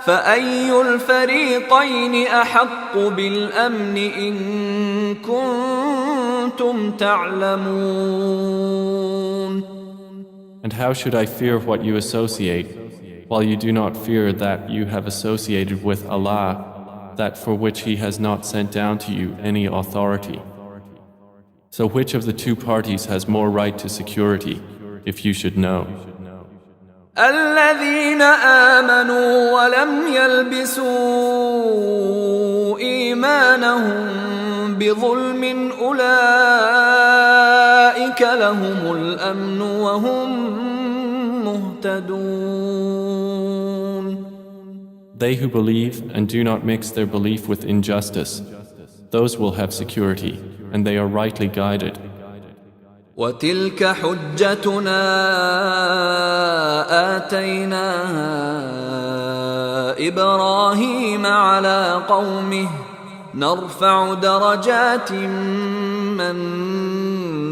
فأي الفريقين أحق بالأمن إن كنتم تعلمون. And how should I fear what you associate, while you do not fear that you have associated with Allah, that for which He has not sent down to you any authority? So which of the two parties has more right to security, if you should know? الذين آمنوا ولم يلبسوا إيمانهم بظلم أولئك لهم الأمن وهم مهتدون. They who believe and do not mix their belief with injustice, those will have security, and they are rightly guided. وتلك حجتنا آتيناها إبراهيم على قومه نرفع درجات من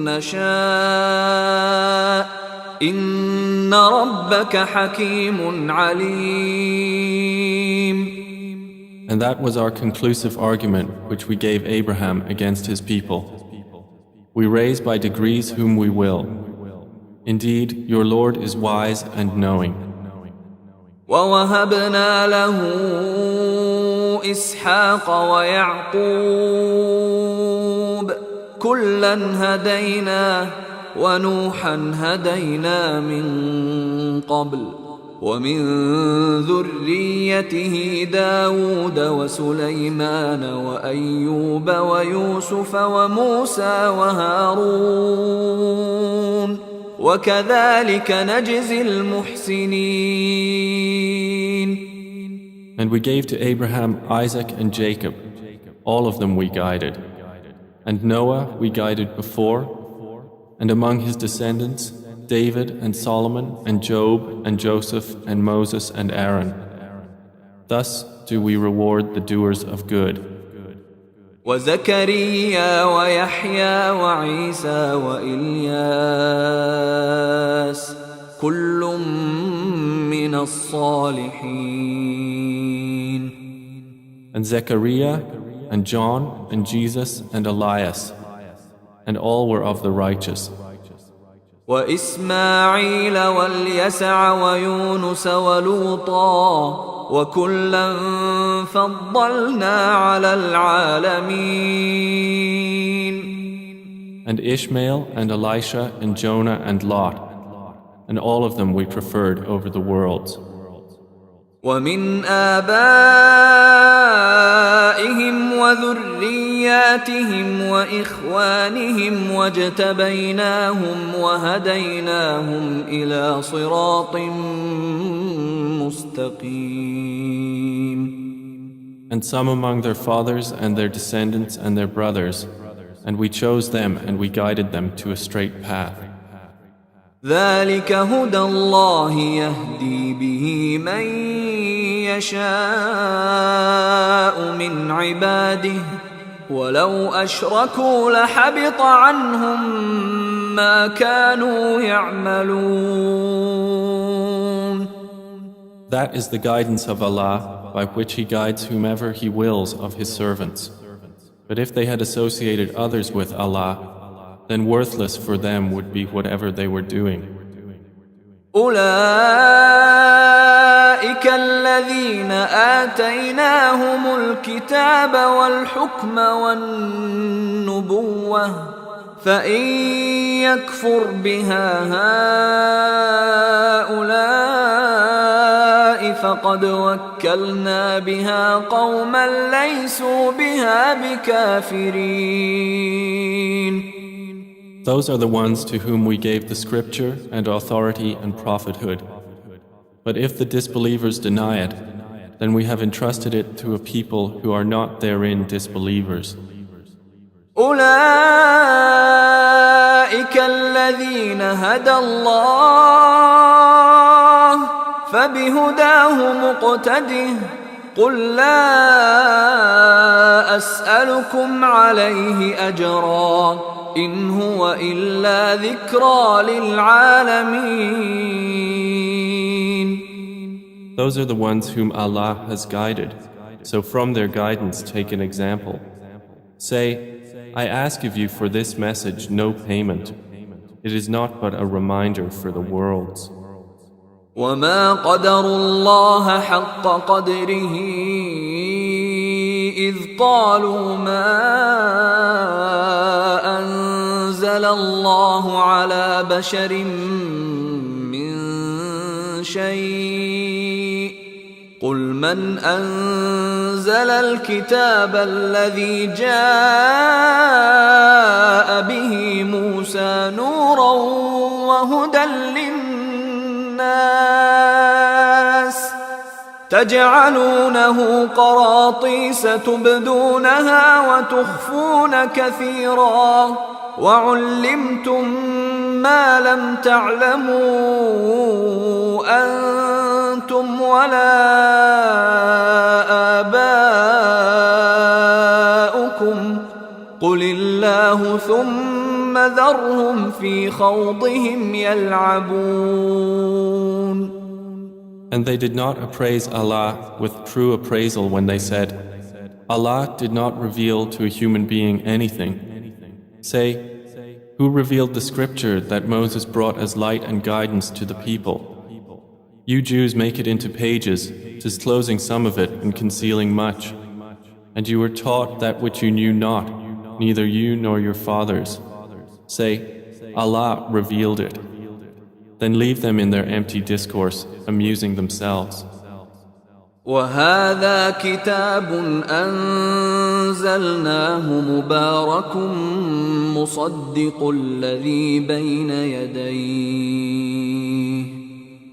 نشاء إن ربك حكيم عليم. And that was our conclusive argument which we gave Abraham against his people. We raise by degrees whom we will. Indeed, your Lord is wise and knowing. وَوَهَبْنَا لَهُ إِسْحَاقَ وَيَعْقُوبَ كُلًّا هَدَيْنَا وَنُوحًا هَدَيْنَا مِن قَبْلُ وَمِن ذُرِّيَّتِهِ دَاوُودَ وَسُلَيْمَانَ وَأَيُّوبَ وَيُوسُفَ وَمُوسَى وَهَارُونَ وَكَذَلِكَ نَجْزِي الْمُحْسِنِينَ. And we gave to Abraham, Isaac, and Jacob. All of them we guided. And Noah we guided before, and among his descendants, David and Solomon and Job and Joseph and Moses and Aaron. Thus do we reward the doers of good. وزكريا ويحيى وعيسى وإلياس كل من الصالحين. And Zechariah and John and Jesus and Elias, and all were of the righteous. وإسماعيل واليسع ويونس ولوطا وكلا فضلنا على العالمين. And Ishmael and Elisha and Jonah and Lot, and all of them we preferred over the worlds. ومن آبائهم وذرياتهم وإخوانهم واجتبيناهم وهديناهم إلى صراط مستقيم. And some among their fathers and their descendants and their brothers, and we chose them and we guided them to a straight path. ذلك هدى الله يهدي به من يشاء من عباده ولو أشركوا لحبط عنهم ما كانوا يعملون. That is the guidance of Allah by which He guides whomever He wills of His servants. But if they had associated others with Allah, then worthless for them would be whatever they were doing. أولئك الذين آتيناهم الكتاب والحكم والنبوة فإن يكفر بها هؤلاء فقد وكلنا بها قوما ليسوا بها بكافرين. Those are the ones to whom we gave the scripture and authority and prophethood. But if the disbelievers deny it, then we have entrusted it to a people who are not therein disbelievers. أولئك الذين هدى الله فبهداه مقتده قل لا أسألكم عليه أجرا إن هو إلا ذكرى للعالمين. Those are the ones whom Allah has guided, so from their guidance take an example. Say, I ask of you for this message no payment. It is not but a reminder for the worlds. وما قدر الله حق قدره إذ قالوا ما أنزل الله على بشر من شيء قل من أنزل الكتاب الذي جاء به موسى نورا وهدى للناس تجعلونه قراطيس تبدونها وتخفون كثيرا وعلمتم ما لم تعلموا أنتم ولا آباؤكم قل الله ثم ذرهم في خوضهم يلعبون. And they did not appraise Allah with true appraisal when they said, Allah did not reveal to a human being anything. Say, who revealed the scripture that Moses brought as light and guidance to the people? You Jews make it into pages, disclosing some of it and concealing much. And you were taught that which you knew not, neither you nor your fathers. Say, Allah revealed it. Then leave them in their empty discourse, amusing themselves. وهذا كتاب أنزلناه مبارك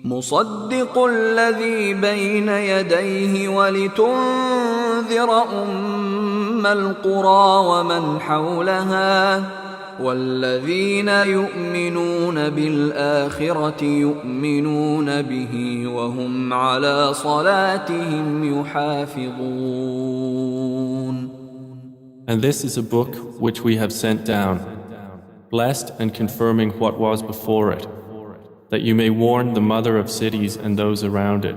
مصدق الذي بين يديه ولتنذر أم القرى ومن حولها والذين يؤمنون بالآخرة يؤمنون به وهم على صلاتهم يحافظون. And this is a book which we have sent down, blessed and confirming what was before it, that you may warn the mother of cities and those around it.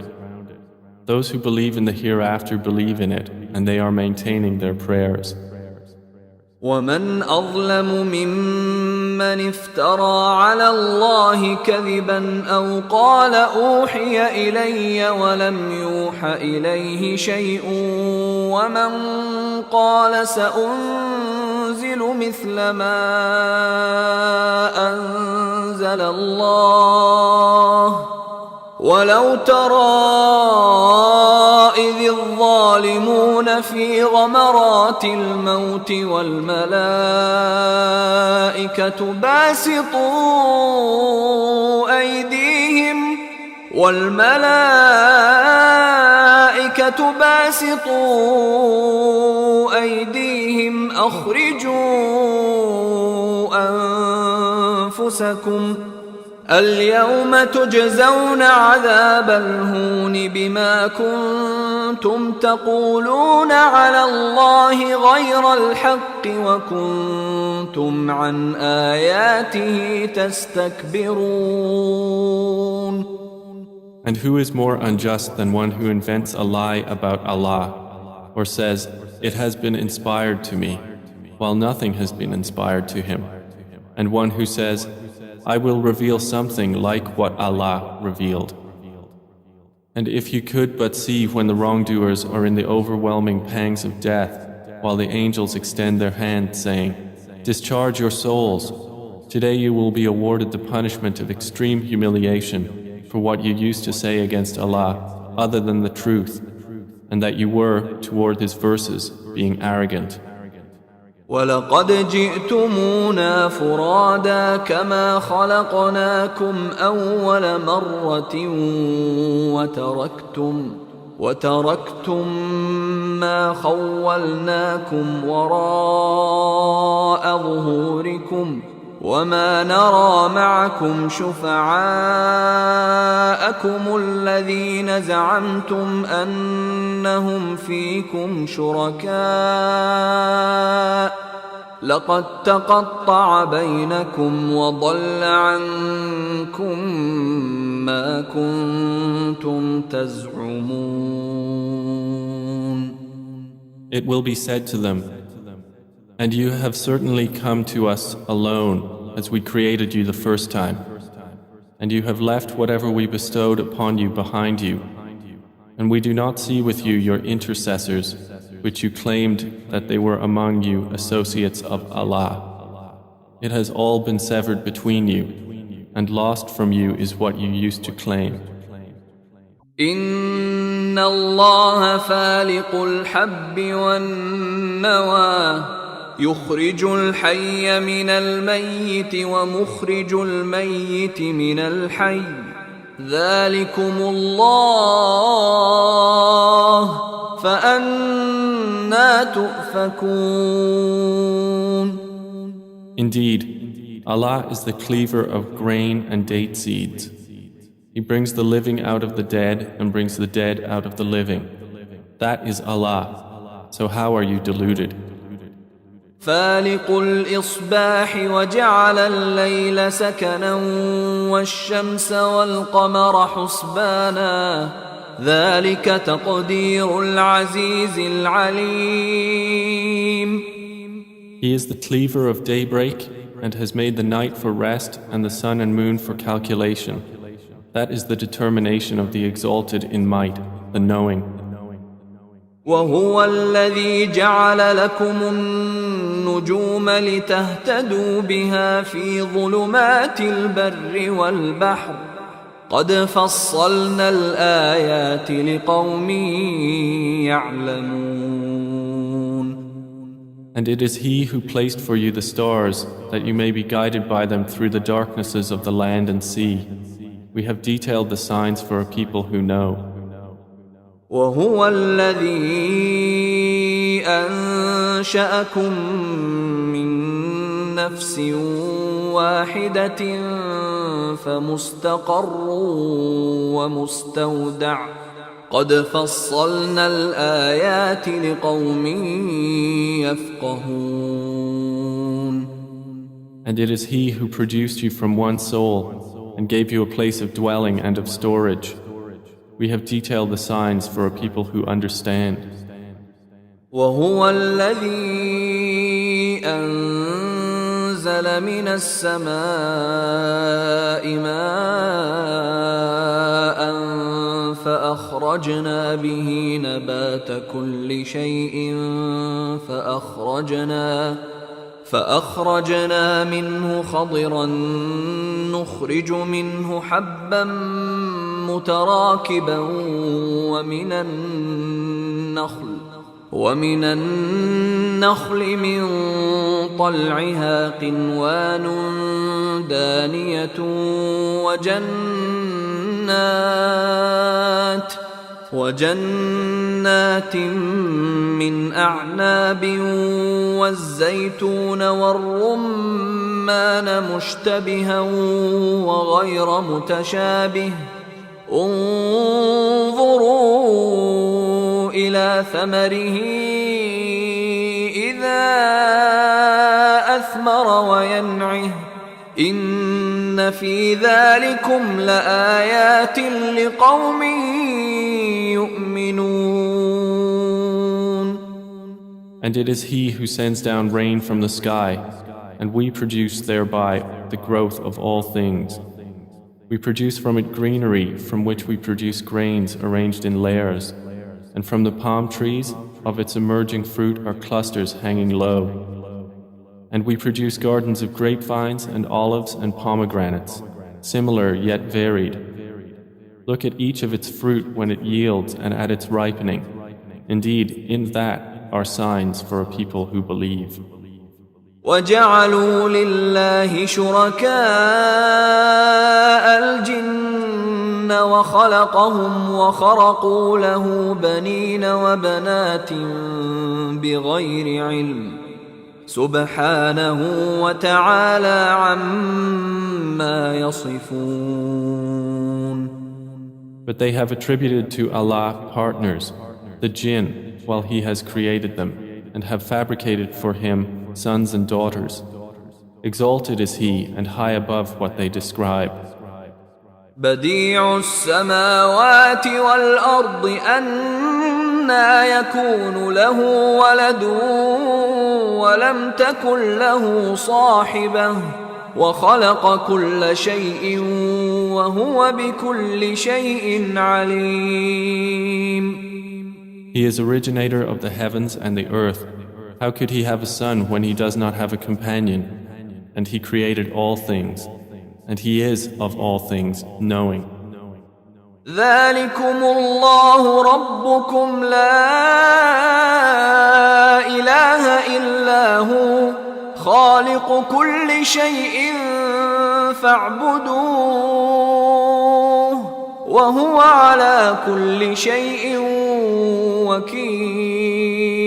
Those who believe in the hereafter believe in it, and they are maintaining their prayers. ومن أظلم ممن افترى على الله كذبا أو قال أوحي إلي ولم يوح إليه شيء ومن قال سأنزل مثل ما أنزل الله ولو ترى إذ الظالمون في غمرات الموت والملائكة باسطوا أيديهم أخرجوا أنفسكم اليوم تجزون عذاب الهون بما كنتم تقولون على الله غير الحق وكنتم عن آياته تستكبرون. And who is more unjust than one who invents a lie about Allah, or says, it has been inspired to me, while nothing has been inspired to him, and one who says, I will reveal something like what Allah revealed. And if you could but see when the wrongdoers are in the overwhelming pangs of death, while the angels extend their hand, saying, discharge your souls. Today you will be awarded the punishment of extreme humiliation for what you used to say against Allah other than the truth, and that you were, toward His verses, being arrogant. وَلَقَدْ جِئْتُمُونَا فُرَادَى كَمَا خَلَقْنَاكُمْ أَوَّلَ مَرَّةٍ وتركتم ما خولناكم وراء ظهوركم وما نرى معكم شفعاءكم الذين زعمتم أنهم فيكم شركاء لقد تقطع بينكم وضل عنكم ما كنتم تزعمون. It will be said to them, and you have certainly come to us alone as we created you the first time, and you have left whatever we bestowed upon you behind you, and we do not see with you your intercessors, which you claimed that they were among you associates of Allah. It has all been severed between you, and lost from you is what you used to claim. إن الله فالق الحب والنوى يخرج الحي من الميت ومخرج الميت من الحي ذلكم الله فأنى تؤفكون. Indeed, Allah is the cleaver of grain and date seeds. He brings the living out of the dead and brings the dead out of the living. That is Allah. So how are you deluded? فالق الإصباح وجعل الليل سكنا والشمس والقمر حسبانا ذلك تقدير العزيز العليم. He is the cleaver of daybreak and has made the night for rest and the sun and moon for calculation. That is the determination of the exalted in might, the knowing. وهو الذي جعل لكم النجوم لتهتدوا بها في ظلمات البر والبحر قد فصلنا الآيات لقوم يعلمون. And it is He who placed for you the stars that you may be guided by them through the darknesses of the land and sea. We have detailed the signs for a people who know. وهو الذي أنشأكم من نفس واحدة فمستقر ومستودع قد فصلنا الآيات لقوم يفقهون. And it is He who produced you from one soul and gave you a place of dwelling and of storage. We have detailed the signs for a people who understand. وهو الذي أنزل من السماء ماء فأخرجنا به نبات كل شيء فأخرجنا منه خضرا نخرج منه حبا متراكبا ومن النخل من طلعها قنوان دانية وجنات من أعناب والزيتون والرمان مشتبها وغير متشابه انظروا إلى ثمره إذا أثمر وينعه إن في ذلكم لآيات لقوم يؤمنون. And it is He who sends down rain from the sky, and we produce thereby the growth of all things. We produce from it greenery, from which we produce grains arranged in layers, and from the palm trees, of its emerging fruit are clusters hanging low. And we produce gardens of grapevines and olives and pomegranates, similar yet varied. Look at each of its fruit when it yields and at its ripening. Indeed, in that are signs for a people who believe. وَجَعَلُوا لِلَّهِ شُرَكَاءَ الْجِنِّ الجن وخلقهم وخرقوا له بنين وبنات بغير علم سبحانه وتعالى عما يصفون. But they have attributed to Allah partners, the jinn, while He has created them, and have fabricated for Him sons and daughters. Exalted is He and high above what they describe. بديع السماوات والأرض أنى يكون له ولد ولم تكن له صاحبة وخلق كل شيء وهو بكل شيء عليم. He is originator of the heavens and the earth. How could He have a son when He does not have a companion? And He created all things, and He is of all things knowing. ذلكم الله ربكم لا إله إلا هو خالق كل شيء فاعبدوه وهو على كل شيء وكيل.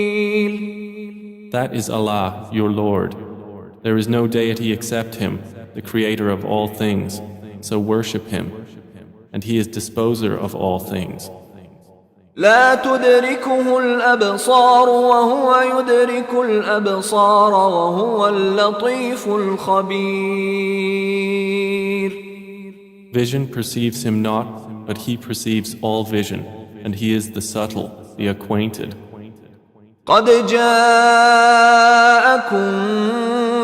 That is Allah, your Lord. There is no deity except Him, the Creator of all things, so worship Him, and He is disposer of all things. لا تدركه الأبصار وهو يدرك الأبصار وهو اللطيف الخبير. Vision perceives Him not, but He perceives all vision, and He is the subtle, the acquainted. قد جاءكم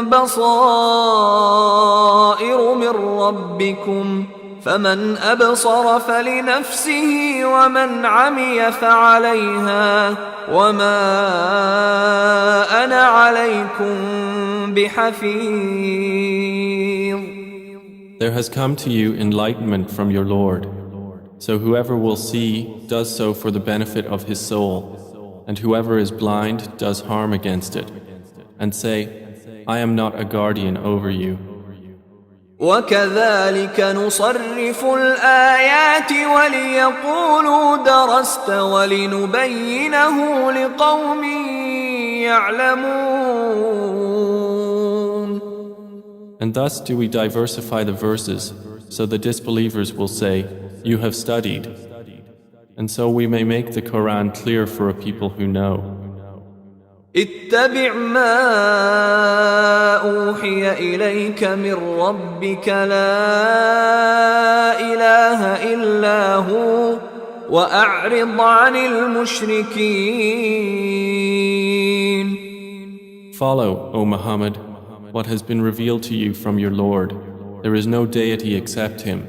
بصائر من ربكم فمن أبصر فلنفسه ومن عمي فعليها وما أنا عليكم بحفيظ. There has come to you enlightenment from your Lord. So whoever will see does so for the benefit of his soul, and whoever is blind does harm against it. And say, I am not a guardian over you. وكذلك نصرف الآيات وليقولوا درست ولنبينه لقوم يعلمون. And thus do we diversify the verses, so the disbelievers will say, You have studied. And so we may make the Quran clear for a people who know. اتبع ما أوحي إليك من ربك لا إله إلا هو وأعرض عن المشركين. Follow, O Muhammad, what has been revealed to you from your Lord. There is no deity except Him,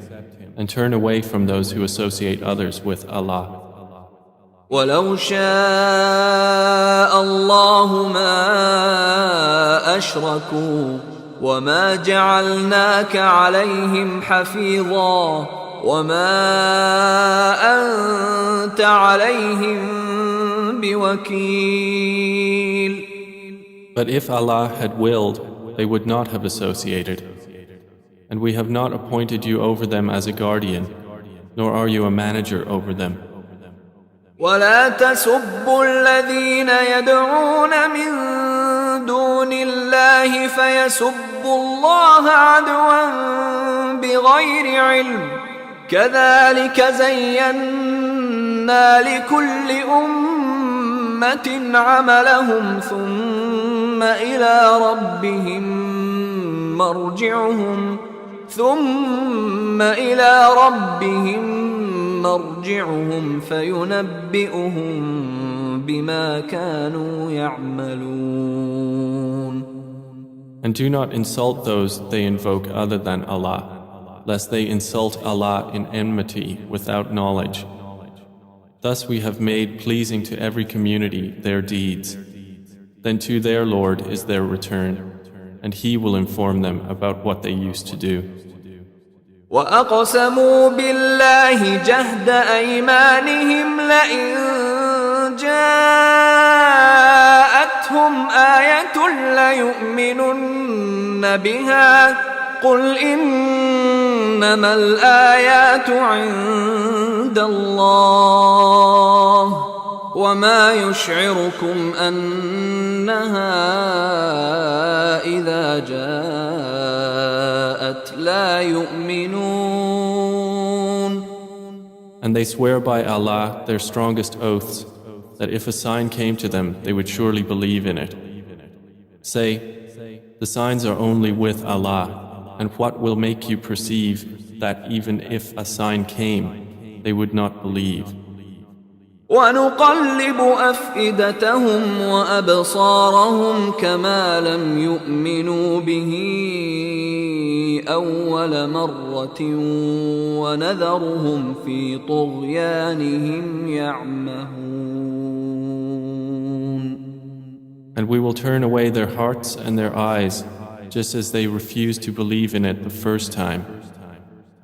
and turn away from those who associate others with Allah. ولو شاء الله ما أشركوا وما جعلناك عليهم حفيظا وما أنت عليهم بوكيل. But if Allah had willed, they would not have associated. And we have not appointed you over them as a guardian, nor are you a manager over them. ولا تسبوا الذين يدعون من دون الله فيسبوا الله عدوا بغير علم كذلك زينا لكل أمة عملهم ثم إلى ربهم مرجعهم فينبئهم بما كانوا يعملون. And do not insult those they invoke other than Allah, lest they insult Allah in enmity without knowledge. Thus we have made pleasing to every community their deeds. Then to their Lord is their return, and He will inform them about what they used to do. وأقسموا بالله جهد أيمانهم لئن جاءتهم آية ليؤمنن بها قل إن إنما الآيات عند الله وما يشعركم أنها إذا جاءت لا يؤمنون. And they swear by Allah their strongest oaths that if a sign came to them, they would surely believe in it. Say, the signs are only with Allah, and what will make you perceive that even if a sign came, they would not believe? ونقلب أفئدتهم وأبصارهم كما لم يؤمنوا به أول مرة ونذرهم في طغيانهم يعمهون. And we will turn away their hearts and their eyes, just as they refused to believe in it the first time.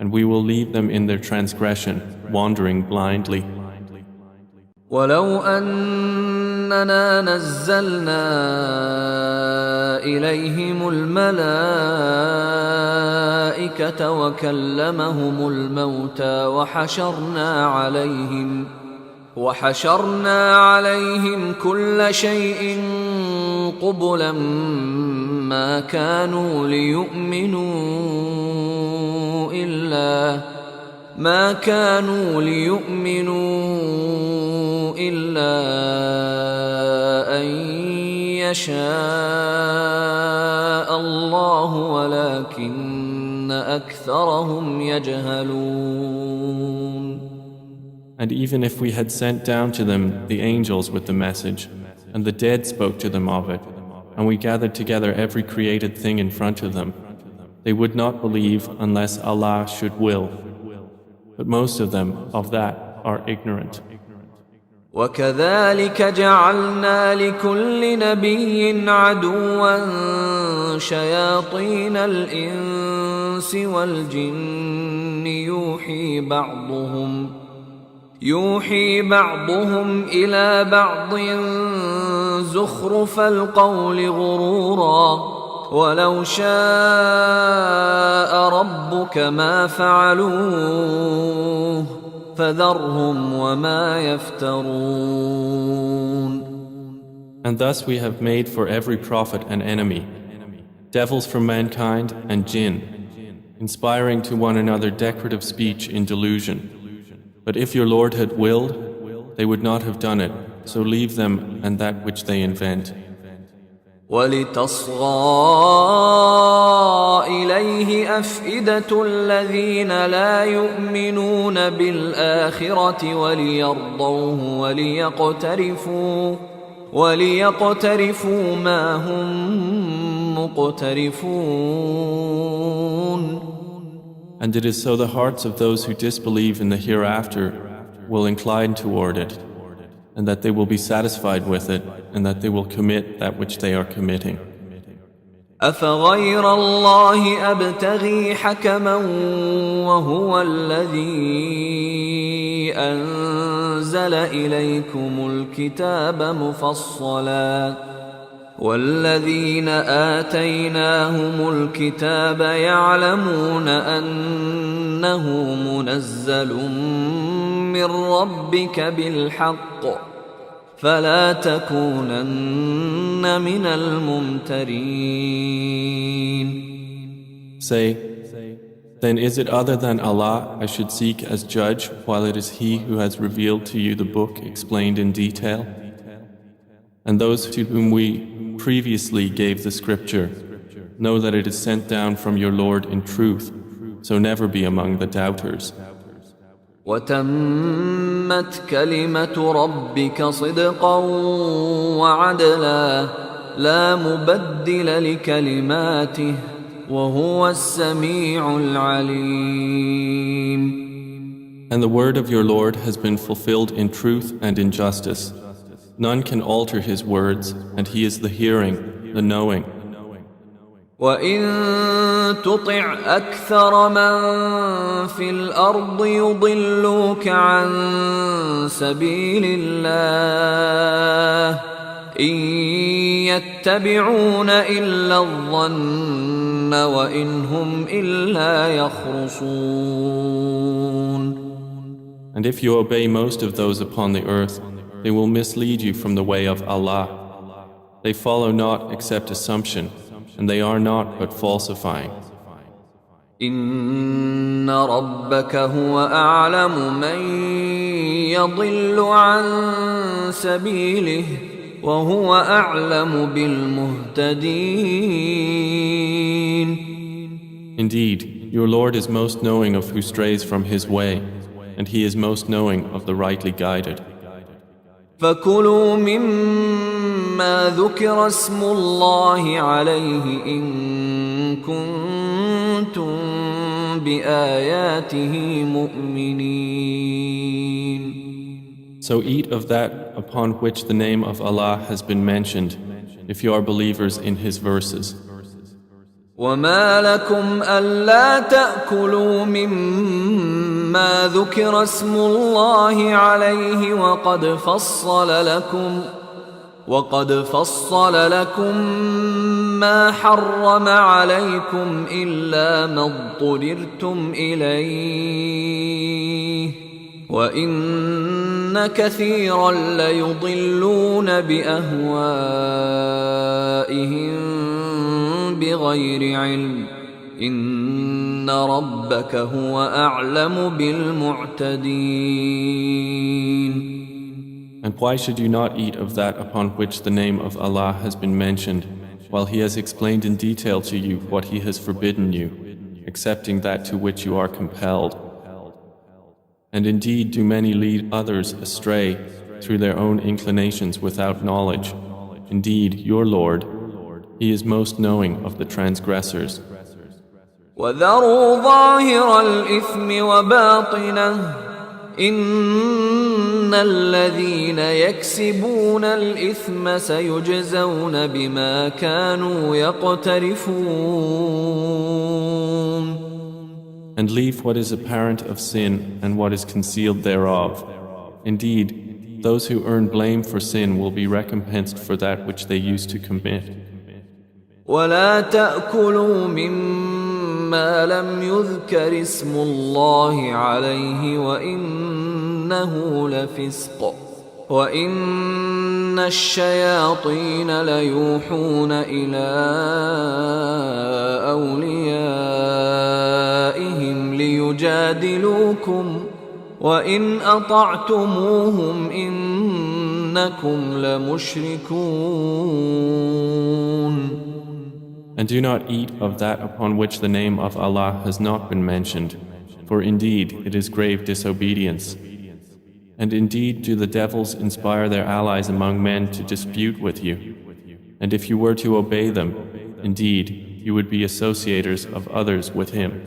And we will leave them in their transgression, wandering blindly. ولو أننا نزلنا إليهم الملائكة وكلمهم الموتى وحشرنا عليهم كل شيء قبلا ما كانوا ليؤمنوا إلا أن يشاء الله ولكن أكثرهم يجهلون. And even if we had sent down to them the angels with the message, and the dead spoke to them of it, and we gathered together every created thing in front of them, they would not believe unless Allah should will. But most of them of that are ignorant. وكذلك جعلنا لكل نبي عدوا شياطين الإنس والجن يوحي بعضهم إلى بعض زخرف القول غرورا ولو شاء ربك ما فعلوه فذرهم وما يفترون. And thus we have made for every prophet an enemy, devils from mankind and jinn, inspiring to one another decorative speech in delusion. But if your Lord had willed, they would not have done it, so leave them and that which they invent. وَلِتَصْغَىٰ إِلَيْهِ أَفْئِدَةُ الَّذِينَ لَا يُؤْمِنُونَ بِالْآخِرَةِ وَلِيَرْضَوْهُ وَلِيَقْتَرِفُوا مَا هُمْ مُقْتَرِفُونَ. And it is so the hearts of those who disbelieve in the hereafter will incline toward it, and that they will be satisfied with it, and that they will commit that which they are committing. أَفَغَيْرَ اللَّهِ أَبْتَغِي حَكَمًا وَهُوَ الَّذِي أَنزَلَ إِلَيْكُمُ الْكِتَابَ مُفَصَّلًا وَالَّذِينَ آتَيْنَاهُمُ الْكِتَابَ يَعْلَمُونَ أَنَّهُ مُنَزَّلٌ من ربك بالحق فلا تكونن من الممترين. Say, then is it other than Allah I should seek as judge while it is He who has revealed to you the book explained in detail? And those to whom we previously gave the scripture know that it is sent down from your Lord in truth, so never be among the doubters. وتمت كلمة ربك صدقا وعدلا لا مبدل لكلماته وهو السميع العليم. And the word of your Lord has been fulfilled in truth and in justice. None can alter His words, and He is the hearing, the knowing. وَإِن تُطِعْ أَكْثَرَ مَن فِي الْأَرْضِ يُضِلُّوكَ عَن سَبِيلِ الله إن يتبعون إلا الظن وإن هم إلا يخرصون. And if you obey most of those upon the earth, they will mislead you from the way of Allah. They follow not except assumption, and they are not but falsifying. إن ربك هو أعلم من يضل عن سبيله وهو أعلم بالمهتدين. Indeed, your Lord is most knowing of who strays from His way, and He is most knowing of the rightly guided. فكلوا مما ذكر اسم الله عليه إن كنتم بآياته مؤمنين. So eat of that upon which the name of Allah has been mentioned, if you are believers in His verses. وما لكم ألا تأكلوا مما ذكر اسم الله عليه وقد فصل لكم ما حرم عليكم إلا ما اضطررتم إليه وإن كثيرا ليضلون بأهوائهم بغير علم إن ربك هو أعلم بالمعتدين. And why should you not eat of that upon which the name of Allah has been mentioned, while He has explained in detail to you what He has forbidden you, excepting that to which you are compelled? And indeed do many lead others astray through their own inclinations without knowledge. Indeed, your Lord, He is most knowing of the transgressors. وَذَرُوا ظَاهِرَ الْإِثْمِ وَبَاطِنَهُ إِنَّ الَّذِينَ يَكْسِبُونَ الْإِثْمَ سَيُجْزَوْنَ بِمَا كَانُوا يَقْتَرِفُونَ. And leave what is apparent of sin and what is concealed thereof. Indeed, those who earn blame for sin will be recompensed for that which they used to commit. ولا تأكلوا مما لم يذكر اسم الله عليه وإنه لفسق وإن الشياطين ليوحون إلى أوليائهم ليجادلوكم وإن أطعتموهم إنكم لمشركون. And do not eat of that upon which the name of Allah has not been mentioned, for indeed it is grave disobedience. And indeed do the devils inspire their allies among men to dispute with you. And if you were to obey them, indeed you would be associators of others with him.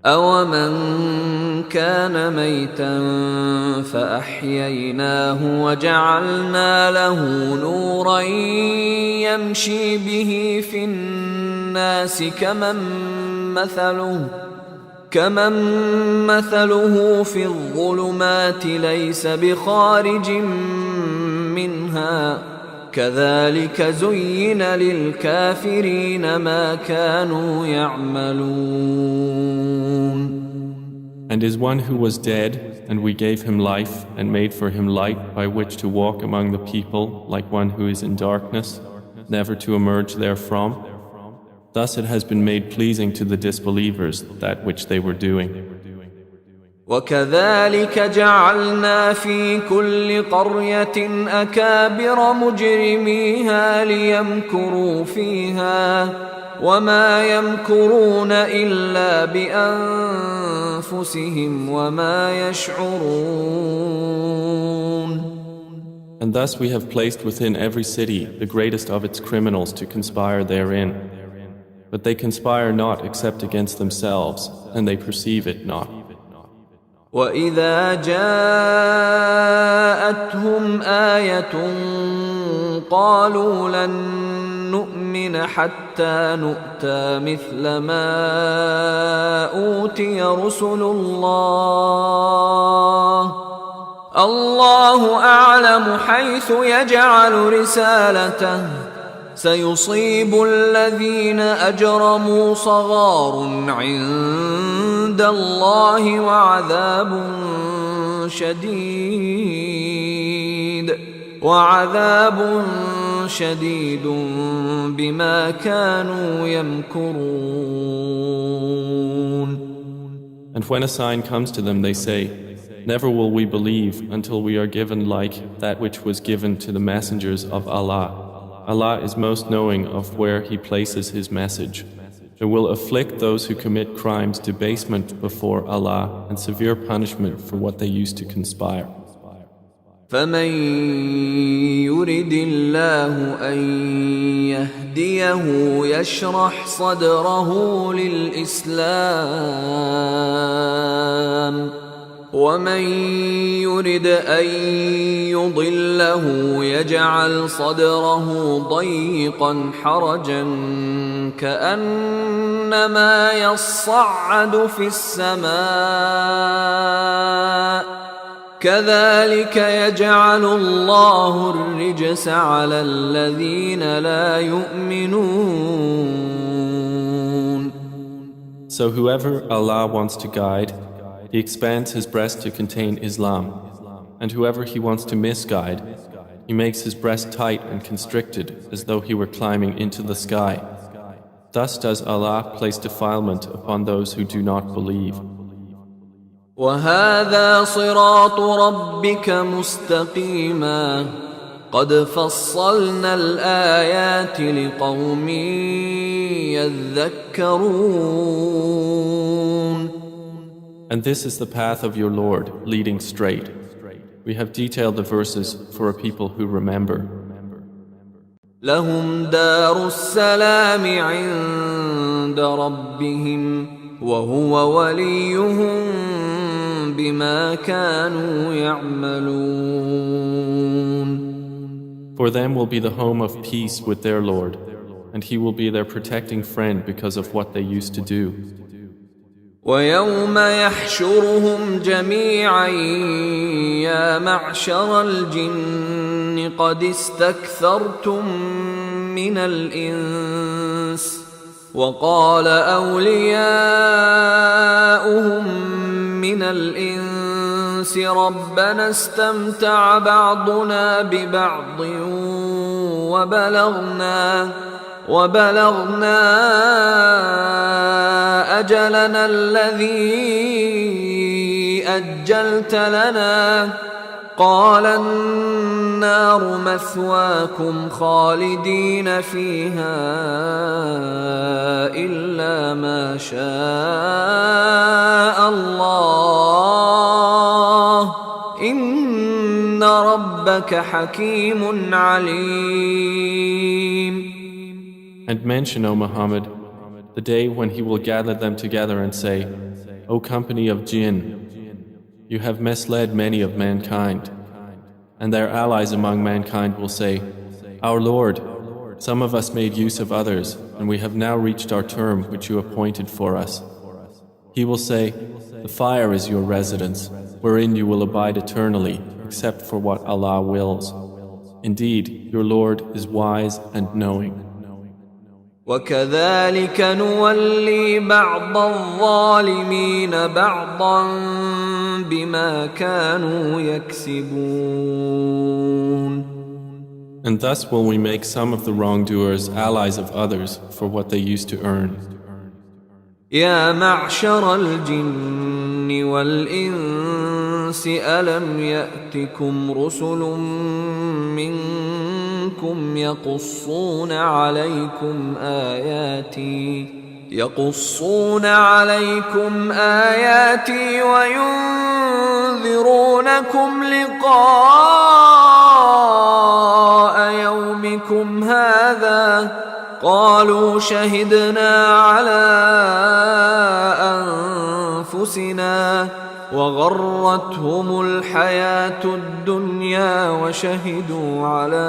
أَوَمَنْ كَانَ مَيْتًا فَأَحْيَيْنَاهُ وَجَعَلْنَا لَهُ نُورًا يَمْشِي بِهِ فِي النَّاسِ كَمَنْ مَثَلُهُ فِي الظُّلُمَاتِ لَيْسَ بِخَارِجٍ مِنْهَا كَذَلِكَ زُيِّنَ لِلْكَافِرِينَ مَا كَانُوا يَعْمَلُونَ. And is one who was dead, and we gave him life and made for him light by which to walk among the people like one who is in darkness, never to emerge therefrom. Thus it has been made pleasing to the disbelievers that which they were doing. وَكَذَلِكَ جَعَلْنَا فِي كُلِّ قَرْيَةٍ أَكَابِرَ مُجْرِمِيهَا لِيَمْكُرُوا فِيهَا وَمَا يَمْكُرُونَ إِلَّا بِأَنفُسِهِمْ وَمَا يَشْعُرُونَ. And thus we have placed within every city the greatest of its criminals to conspire therein. But they conspire not except against themselves, and they perceive it not. وَإِذَا جَاءَتْهُمْ آيَةٌ قَالُوا لَن نُّؤْمِنَ حَتَّى نُؤْتَىٰ مِثْلَ مَا أُوتِيَ رُسُلُ اللَّهُ أَعْلَمُ حَيْثُ يَجْعَلُ رِسَالَتَهُ سيصيب الذين أجرموا صغار عند الله وعذاب شديد بما كانوا يمكرون. And when a sign comes to them, they say, "Never will we believe until we are given like that which was given to the messengers of Allah. Allah is most knowing of where He places His message. It will afflict those who commit crimes debasement before Allah and severe punishment for what they used to conspire." فمن يرد الله أن يهديه يشرح صدره للإسلام ومن يرد أن يضله يجعل صدره ضيقا حرجا كأنما يصعد في السماء كذلك يجعل الله الرجس على الذين لا يؤمنون. So whoever Allah wants to guide, He expands his breast to contain Islam, and whoever He wants to misguide, He makes his breast tight and constricted as though he were climbing into the sky. Thus does Allah place defilement upon those who do not believe. وهذا صراط ربك مستقيما قد فصلنا الآيات لقوم يذكرون. And this is the path of your Lord, leading straight. We have detailed the verses for a people who remember. لهم دار السلام عند ربهم وهو وليهم بما كانوا يعملون. For them will be the home of peace with their Lord, and He will be their protecting friend because of what they used to do. ويوم يحشرهم جميعا يا معشر الجن قد استكثرتم من الإنس وقال أولياؤهم من الإنس ربنا استمتع بعضنا ببعض وبلغنا أجلنا الذي أجلت لنا قال النار مثواكم خالدين فيها إلا ما شاء الله إن ربك حكيم عليم. And mention, O Muhammad, the day when He will gather them together and say, O company of jinn, you have misled many of mankind. And their allies among mankind will say, Our Lord, some of us made use of others, and we have now reached our term which you appointed for us. He will say, The fire is your residence, wherein you will abide eternally, except for what Allah wills. Indeed, your Lord is wise and knowing. وكذلك نولي بعض الظالمين بعضا بما كانوا يكسبون. And thus will we make some of the wrongdoers allies of others for what they used to earn. يا معشر الجن والإنس ألم يأتكم رسل منكم يقصون عليكم آياتي وينذرونكم لقاء يومكم هذا قالوا شهدنا على أنفسنا وغرتهم الحياة الدنيا وشهدوا على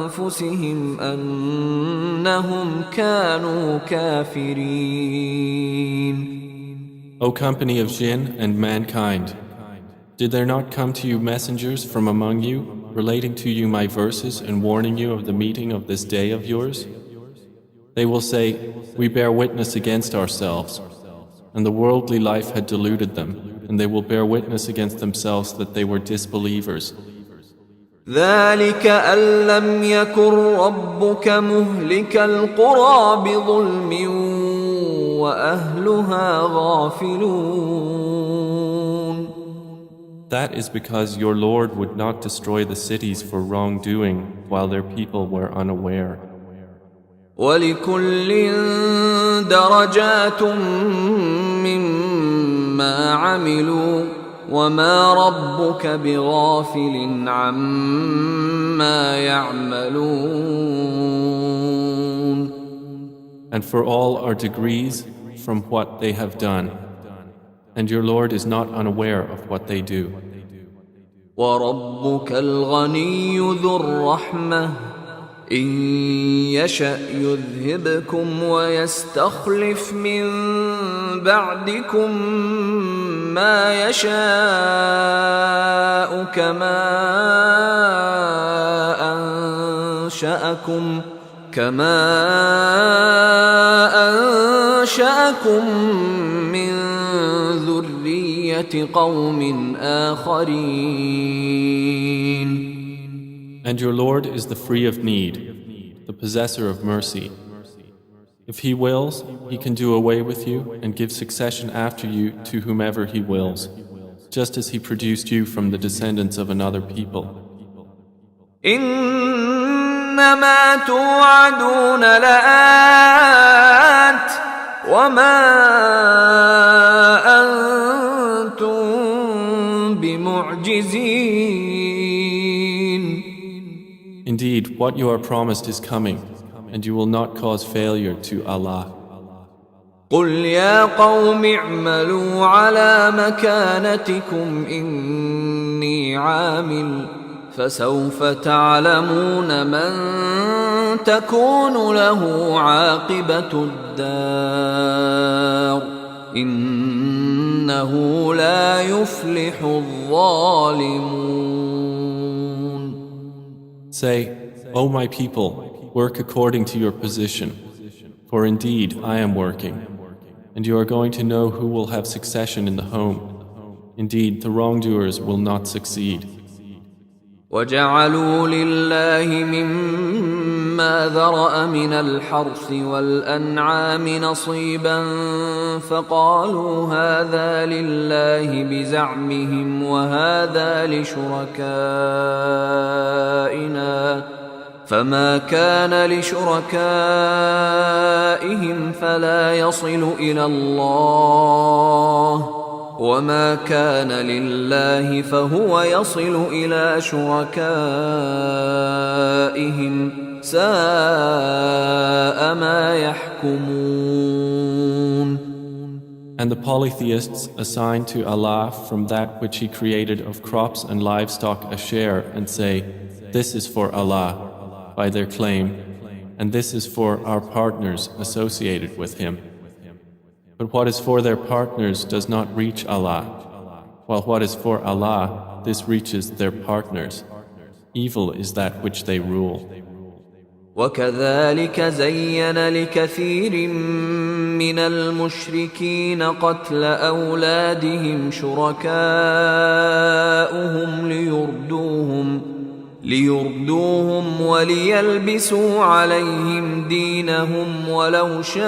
أنفسهم أنهم كانوا كافرين. O company of jinn and mankind, did there not come to you messengers from among you, relating to you my verses and warning you of the meeting of this day of yours? They will say, we bear witness against ourselves, and the worldly life had deluded them, and they will bear witness against themselves that they were disbelievers. ذلك أن لم يكن ربك مهلك القرى بظلم وأهلها غافلون. That is because your Lord would not destroy the cities for wrongdoing while their people were unaware. ولكل درجات مما عملوا وما ربك بغافل عما يعملون. And for all are degrees from what they have done, and your Lord is not unaware of what they do. وربك الغني ذو الرحمة إن يشأ يذهبكم ويستخلف من بعدكم ما يشاء كما أنشأكم من ذرية قوم آخرين. And your Lord is the free of need, the possessor of mercy. If He wills, He can do away with you and give succession after you to whomever He wills, just as He produced you from the descendants of another people. إنما توعدون لآت وما أنتم بمعجزين. Indeed, what you are promised is coming, and you will not cause failure to Allah. قل يا قوم اعملوا على مكانتكم إني عامل فسوف تعلمون من تكون له عاقبة الدار إنه لا يفلح الظالمون. Say, O my people, work according to your position, for indeed I am working, and you are going to know who will have succession in the home. Indeed, the wrongdoers will not succeed. وجعلوا لله مما ذرأ من الحرث والأنعام نصيبا فقالوا هذا لله بزعمهم وهذا لشركائنا فما كان لشركائهم فلا يصل إلى الله وما كان لله فهو يصل إلى شركائهم ساء ما يحكمون. And the polytheists assign to Allah from that which He created of crops and livestock a share and say, this is for Allah, by their claim, and this is for our partners associated with Him. But what is for their partners does not reach Allah, while what is for Allah, this reaches their partners. Evil is that which they rule. وكذلك زين لكثير من المشركين قتل أولادهم شركاؤهم ليردوهم وليلبسوا عليهم دينهم ولو شاء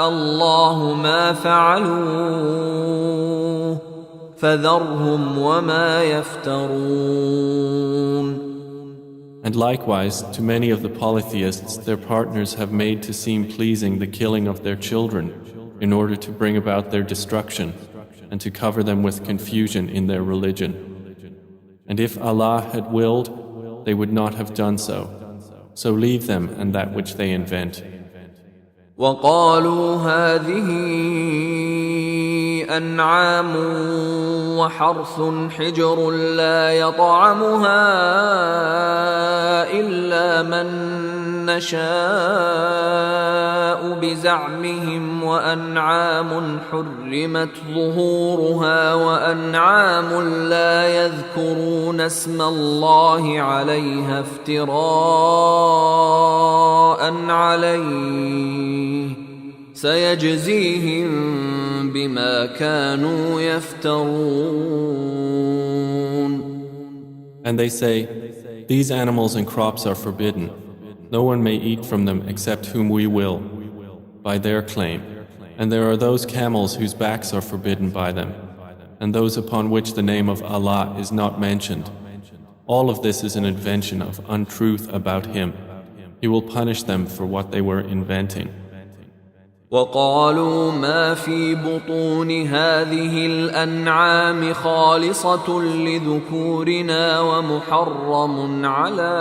الله ما فعلوه فذرهم وما يفترون. And likewise, to many of the polytheists, their partners have made to seem pleasing the killing of their children in order to bring about their destruction and to cover them with confusion in their religion. And if Allah had willed, they would not have done so. So leave them and that which they invent. وقالوا هذه أنعام وحرث حجر لا يطعمها إلا من نشاء بزعمهم وأنعام حرمت ظهورها وأنعام لا يذكرون اسم الله عليها افتراء عليه سيجزيهم بما كانوا يفترون. And they say, these animals and crops are forbidden. No one may eat from them except whom we will, by their claim. And there are those camels whose backs are forbidden by them, and those upon which the name of Allah is not mentioned. All of this is an invention of untruth about Him. He will punish them for what they were inventing. وقالوا ما في بطون هذه الأنعام خالصة لذكورنا ومحرم على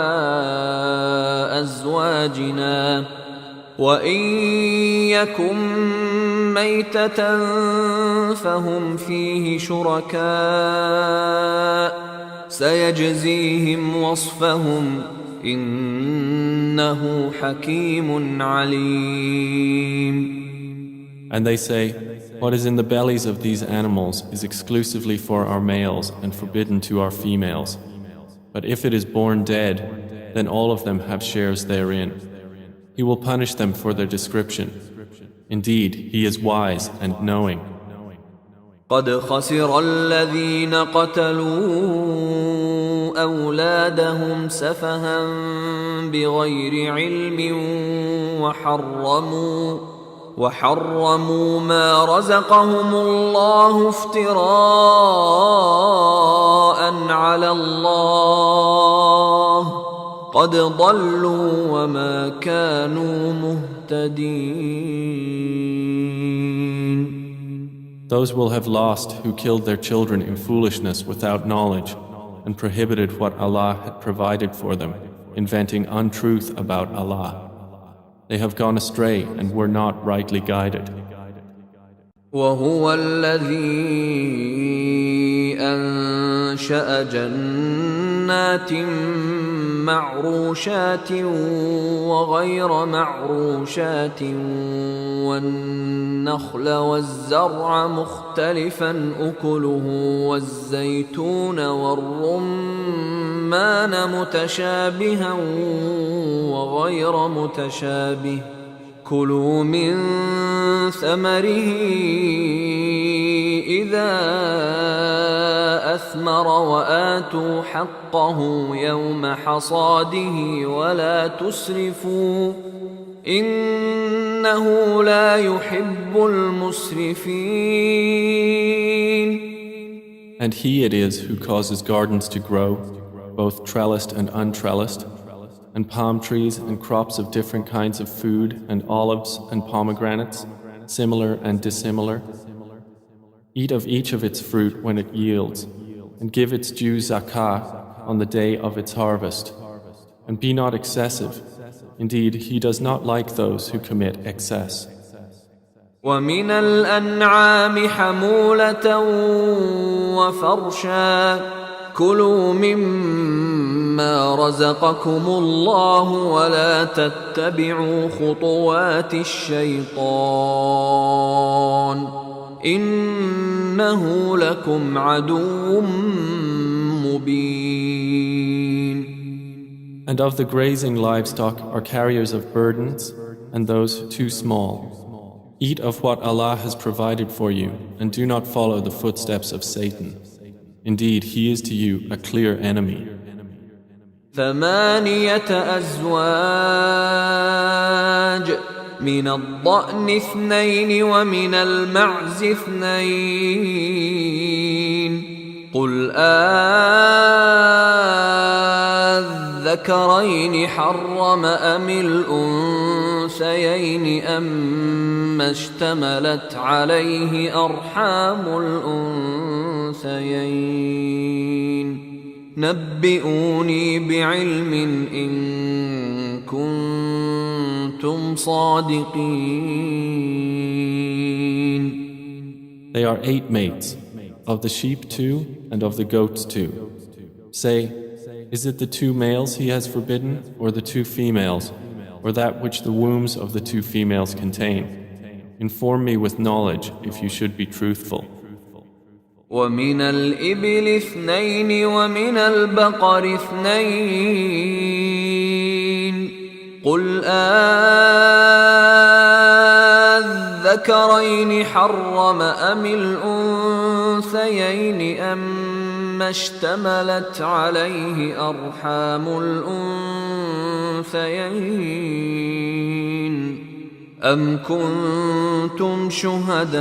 أزواجنا وإن يكن ميتة فهم فيه شركاء سيجزيهم وصفهم إنه حكيم عليم. And they say, what is in the bellies of these animals is exclusively for our males and forbidden to our females. But if it is born dead, then all of them have shares therein. He will punish them for their description. Indeed, He is wise and knowing. قد خسر الذين قتلوا أولادهم سفها بغير علم وحرموا ما رزقهم الله افتراء على الله قد ضلوا وما كانوا مهتدين. Those will have lost who killed their children in foolishness without knowledge and prohibited what Allah had provided for them, inventing untruth about Allah. They have gone astray and were not rightly guided. وهو الذي أنشأ جنات معروشات وغير معروشات والنخل والزرع مختلفا أكله والزيتون والرمان متشابها وغير متشابه كلوا من ثمره إذا أثمر وآتوا حقه يوم حصاده ولا تسرفوا إنه لا يحب المسرفين. And He it is who causes gardens to grow, both trellised and untrellised, and palm trees and crops of different kinds of food and olives and pomegranates, similar and dissimilar. Eat of each of its fruit when it yields, and give its due zakah on the day of its harvest. And be not excessive. Indeed, He does not like those who commit excess. ومن الأنعام حمولة وفرشا كلوا مما رزقكم الله ولا تتبعوا خطوات الشيطان إنه لكم عدو مبين. And of the grazing livestock are carriers of burdens and those too small. Eat of what Allah has provided for you and do not follow the footsteps of Satan. Indeed, he is to you a clear enemy. 8 أزواج من الضأن 2 ومن المعز 2 قل الذكرين حرم أم الأنثيين أما اشتملت عليه أرحام الأنثيين نبئوني بعلم إن كنتم صادقين. They are 8 mates, of the sheep 2 and of the goats 2. Say, is it the 2 males he has forbidden or the 2 females? or that which the wombs of the two females contain? Inform me with knowledge if you should be truthful. ومن الإبل 2 ومن البقر 2 قل الذكرين حرم أم الأنثيين أما اشتملت عليه أرحام الأنثيين أم كنتم شهداء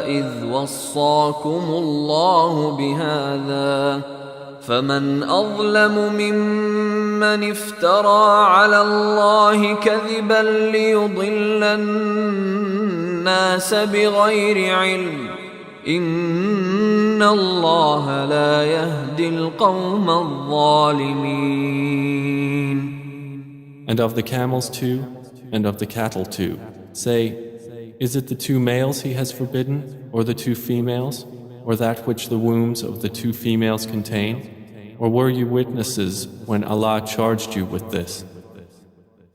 إذ وصاكم الله بهذا فمن أظلم ممن افترى على الله كذبا ليضل الناس بغير علم إن الله لا يهدي القوم الظالمين. And of the camels too, and of the cattle too. Say, is it the 2 males he has forbidden, or the 2 females, or that which the wombs of the 2 females contain? Or were you witnesses when Allah charged you with this?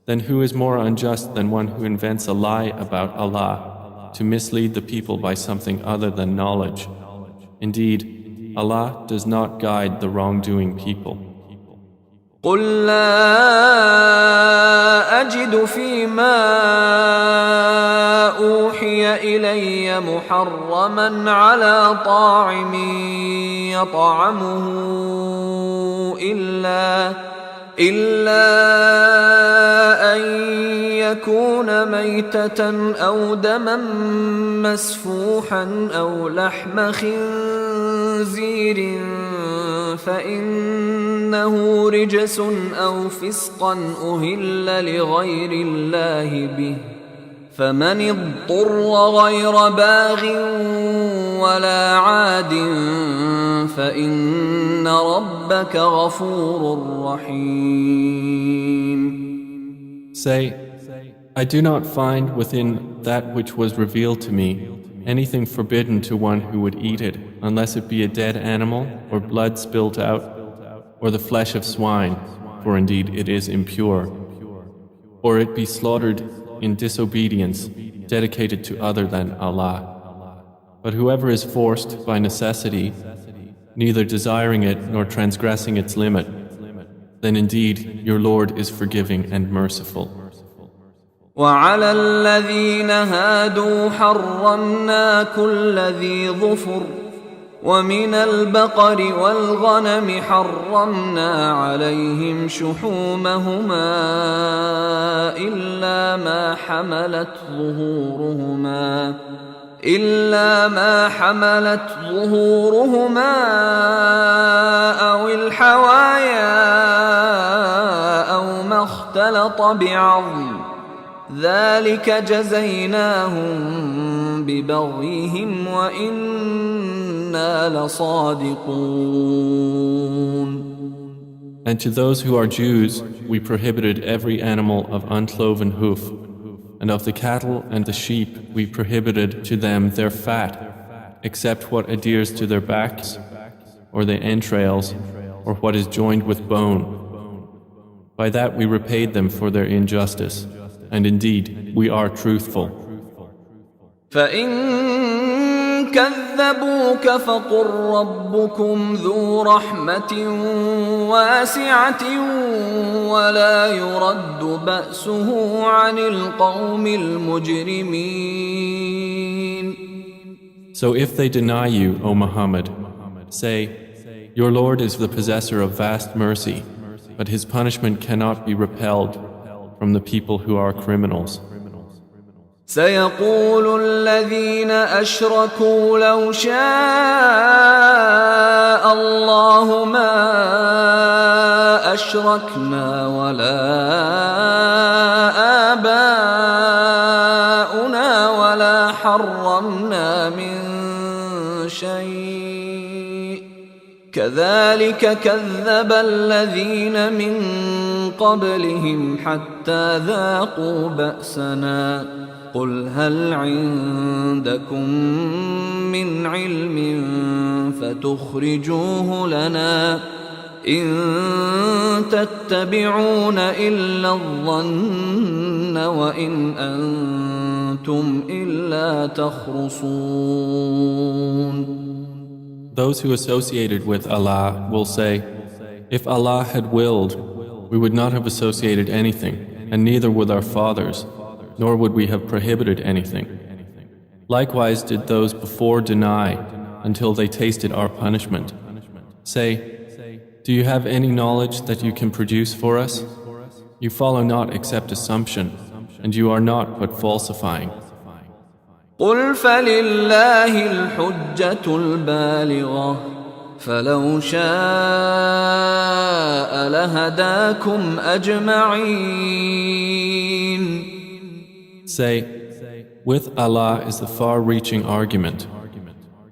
Then who is more unjust than one who invents a lie about Allah to mislead the people by something other than knowledge? Indeed, Allah does not guide the wrongdoing people. قل لا أجد فيما أوحي إلي محرما على طاعم يطعمه إلا أن يكون ميتة أو دما مسفوحا أو لحم خنزير فإنه رجس أو فسقا أهل لغير الله به فمن اضطر غير باغ ولا عاد فإن ربك غفور رحيم. Say, I do not find within that which was revealed to me anything forbidden to one who would eat it, unless it be a dead animal, or blood spilt out, or the flesh of swine, for indeed it is impure, or it be slaughtered in disobedience, dedicated to other than Allah. But whoever is forced by necessity, neither desiring it nor transgressing its limit, then indeed your Lord is forgiving and merciful. وعلى الذين هادوا حرمنا كل ذي ظفر ومن البقر والغنم حرمنا عليهم شحومهما إلا ما حملت ظهورهما أو الحوايا أو ما اختلط بعظم ذلك جزيناهم ببغيهم وإنا لصادقون. And to those who are Jews, we prohibited every animal of uncloven hoof, and of the cattle and the sheep we prohibited to them their fat, except what adheres to their backs, or the entrails, or what is joined with bone. By that we repaid them for their injustice. And indeed, we are truthful. فَإِن كَذَّبُوكَ فَقُل رَّبُّكُمْ ذُو رَحْمَةٍ وَاسِعَةٍ وَلَا يُرَدُّ بَأْسُهُ عَنِ الْقَوْمِ الْمُجْرِمِينَ. So if they deny you, O Muhammad, say, your Lord is the possessor of vast mercy, but his punishment cannot be repelled from the people who are criminals. سيقول الذين أشركوا لو شاء الله ما أشركنا ولا آباؤنا ولا حرمنا من شيء كذلك كذب الذين من قبلهم حتى ذاقوا بأسنا قل هل عندكم من علم فتخرجوه لنا إن تتبعون إلا الظن وإن أنتم إلا تخرصون. Those who associated with Allah will say, if Allah had willed, we would not have associated anything, and neither would our fathers, nor would we have prohibited anything. Likewise did those before deny until they tasted our punishment. Say, do you have any knowledge that you can produce for us? You follow not except assumption, and you are not but falsifying. قل فلله الحجة البالغة فلو شاء لهداكم أجمعين. Say, with Allah is the far-reaching argument.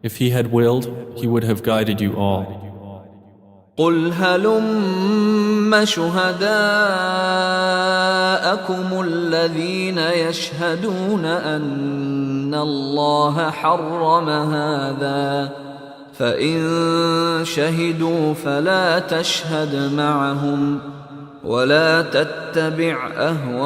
If He had willed, He would have guided you all. قل هلم شهداءكم الذين يشهدون أن الله حرم هذا فإن شهدوا فلا تشهد معهم ولا تتبع أهواء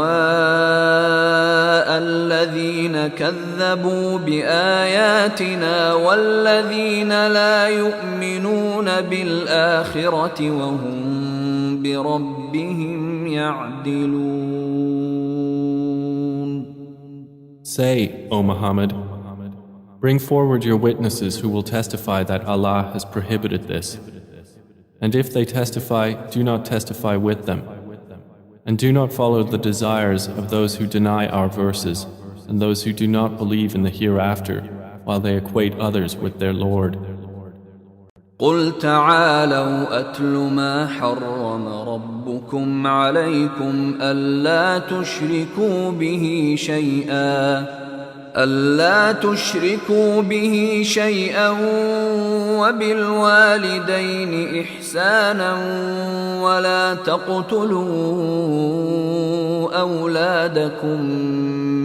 الذين كذبوا بآياتنا والذين لا يؤمنون بالآخرة وهم بربهم يعدلون. Say, O Muhammad, bring forward your witnesses who will testify that Allah has prohibited this. And if they testify, do not testify with them. And do not follow the desires of those who deny our verses and those who do not believe in the hereafter, while they equate others with their Lord. قل تعالوا أتل ما حرم ربكم عليكم ألا تشركوا به شيئا وبالوالدين إحسانا ولا تقتلوا أولادكم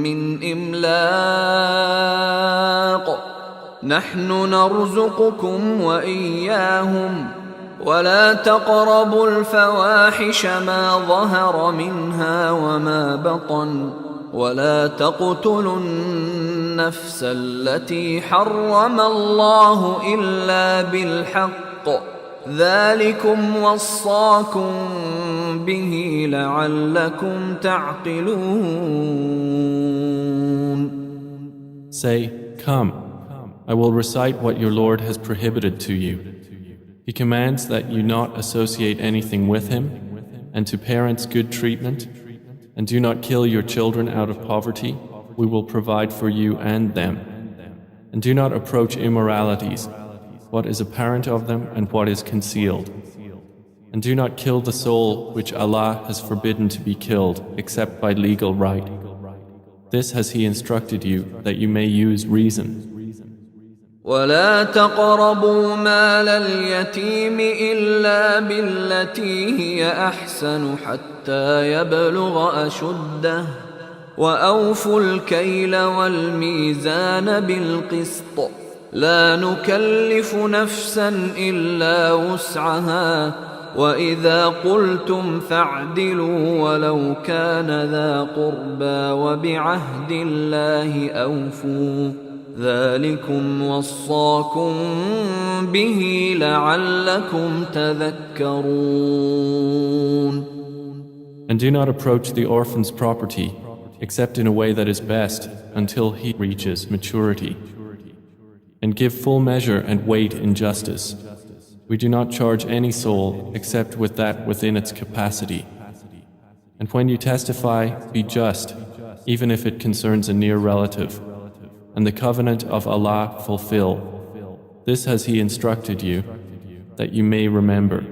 من إملاق نحن نرزقكم وإياهم ولا تقربوا الفواحش ما ظهر منها وما بطن ولا تقتلوا النفس التي حرم الله إلا بالحق ذلكم وصاكم به لعلكم تعقلون. Say, come, I will recite what your Lord has prohibited to you. He commands that you not associate anything with Him, and to parents good treatment, and do not kill your children out of poverty. We will provide for you and them. And do not approach immoralities, what is apparent of them and what is concealed. And do not kill the soul which Allah has forbidden to be killed except by legal right. This has He instructed you that you may use reason. ولا تقربوا مال اليتيم إلا بالتي هي أحسن حتى يبلغ أشده وأوفوا الكيل والميزان بالقسط لا نكلف نفسا إلا وسعها وإذا قلتم فاعدلوا ولو كان ذا قربى وبعهد الله أوفوا ذلكم وصاكم به لعلكم تذكرون. And do not approach the orphan's property except in a way that is best until he reaches maturity. And give full measure and weight in justice. We do not charge any soul except with that within its capacity. And when you testify, be just, even if it concerns a near relative. And the covenant of Allah fulfill. This has He instructed you, that you may remember.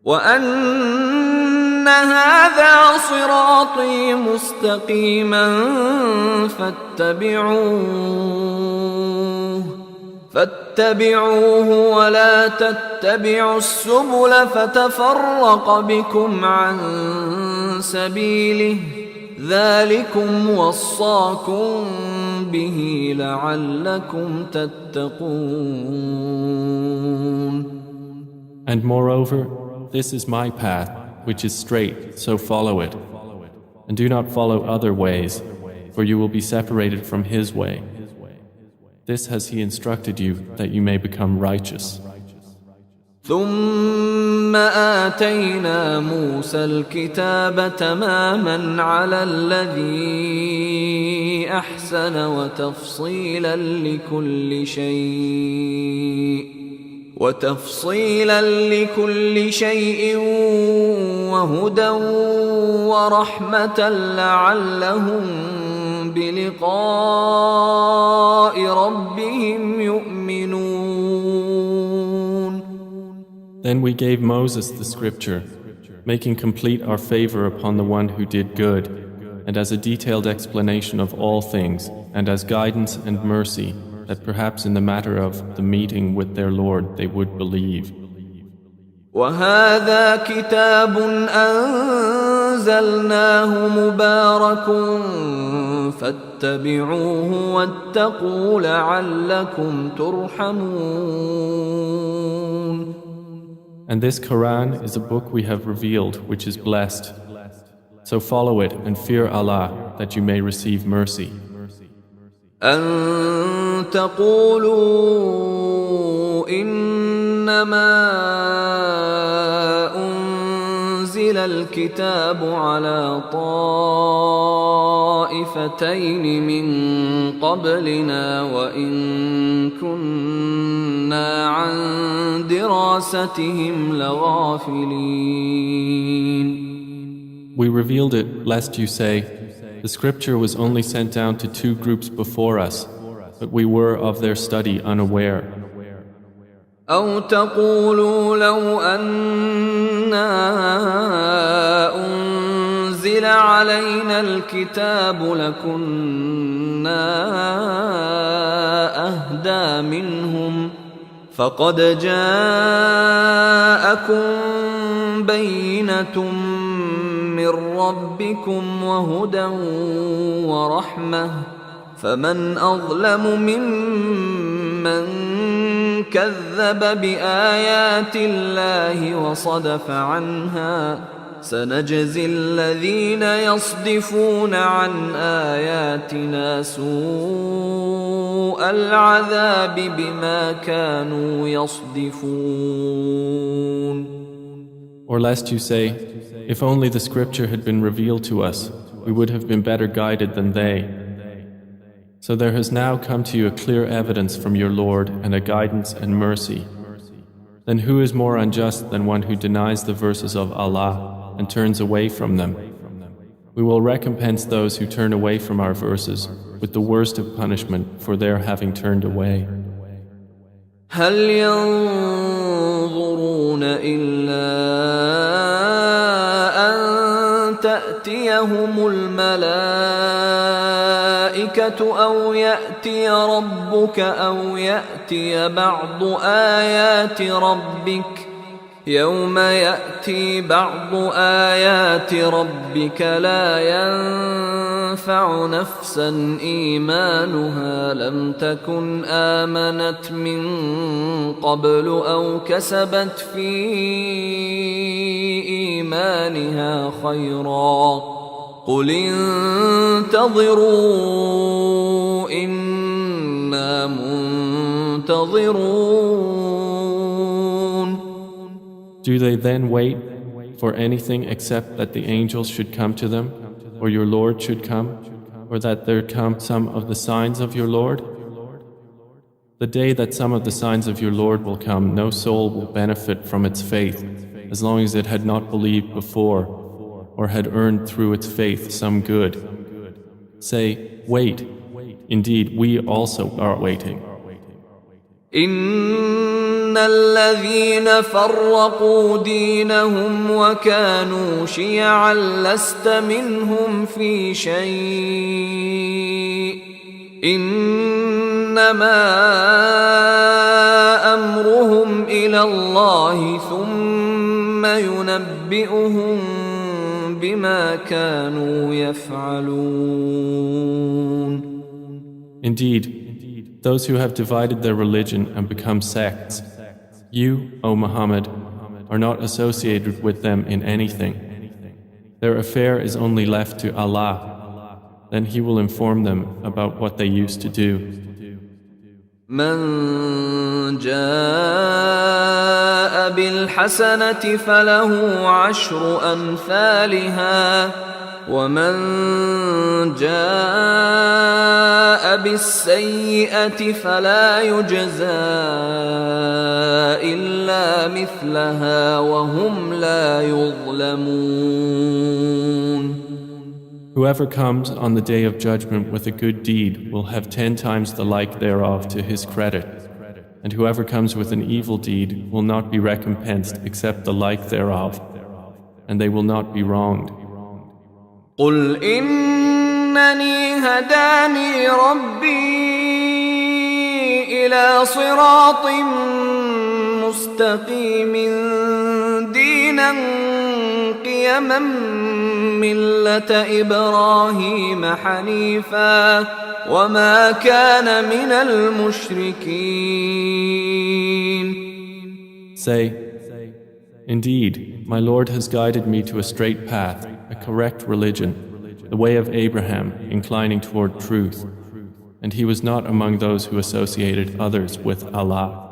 وَأَنَّ هَذَا صِرَاطِي مُسْتَقِيمًا فاتبعوه ولا تتبعوا السبل فتفرق بكم عن سبيله ذلكم وصاكم به لعلكم تتقون. And moreover, this is my path, which is straight, so follow it. And do not follow other ways, for you will be separated from His way. This has He instructed you, that you may become righteous. ثم آتينا موسى الكتاب تماما على الذي أحسن وتفصيلا لكل شيء وهدى ورحمة لعلهم بلقاء ربهم يؤمنون. Then we gave Moses the scripture, making complete our favor upon the one who did good, and as a detailed explanation of all things, and as guidance and mercy, that perhaps in the matter of the meeting with their Lord they would believe. وهذا كتاب أنزلناه مبارك فاتبعوه واتقوا لعلكم ترحمون. And this Quran is a book we have revealed which is blessed. So follow it and fear Allah that you may receive mercy. أن تقولوا إنما أنزل الكتاب على طائفتين من قبلنا وإن كنا عن دراستهم لغافلين. We revealed it lest you say, the scripture was only sent down to two groups before us, but we were of their study unaware. أو تقولوا لو أنا أنزل علينا الكتاب لكنا أهدى منهم فقد جاءكم بينة من ربكم وهدى ورحمة فمن أظلم ممن كذب بآيات الله وصدف عنها سنجزي الذين يصدفون عن آياتنا سوء العذاب بما كانوا يصدفون. Or lest you say, if only the scripture had been revealed to us, we would have been better guided than they. So there has now come to you a clear evidence from your Lord and a guidance and mercy. Then who is more unjust than one who denies the verses of Allah and turns away from them? We will recompense those who turn away from our verses with the worst of punishment for their having turned away. هل ينظرون إلا أن تأتيهم الملائكة أو يأتي ربك أو يأتي بعض آيات ربك يوم يأتي بعض آيات ربك لا ينفع نفسا إيمانها لم تكن آمنت من قبل أو كسبت في إيمانها خيرا قل انتظروا إنا منتظرون. Do they then wait for anything except that the angels should come to them, or your Lord should come, or that there come some of the signs of your Lord? The day that some of the signs of your Lord will come, no soul will benefit from its faith, as long as it had not believed before, or had earned through its faith some good. Say, wait. Indeed, we also are waiting. إن الذين فرقوا دينهم وكانوا شيعا لست منهم في شيء إنما أمرهم إلى الله ثم ينبئهم بما كانوا يفعلون. Indeed, those who have divided their religion and become sects, you, O Muhammad, are not associated with them in anything. Their affair is only left to Allah. Then He will inform them about what they used to do. من جاء بالحسنة فله عشر أمثالها ومن جاء بالسيئة فلا يجزى إلا مثلها وهم لا يظلمون. Whoever comes on the day of judgment with a good deed will have 10 times the like thereof to his credit, and whoever comes with an evil deed will not be recompensed except the like thereof, and they will not be wronged. قل إنني هداني ربي إلى صراط مستقيم دينا قيما ملة إبراهيم حنيفا وما كان من المشركين. Say, indeed, my Lord has guided me to a straight path, a correct religion, the way of Abraham, inclining toward truth, and he was not among those who associated others with Allah.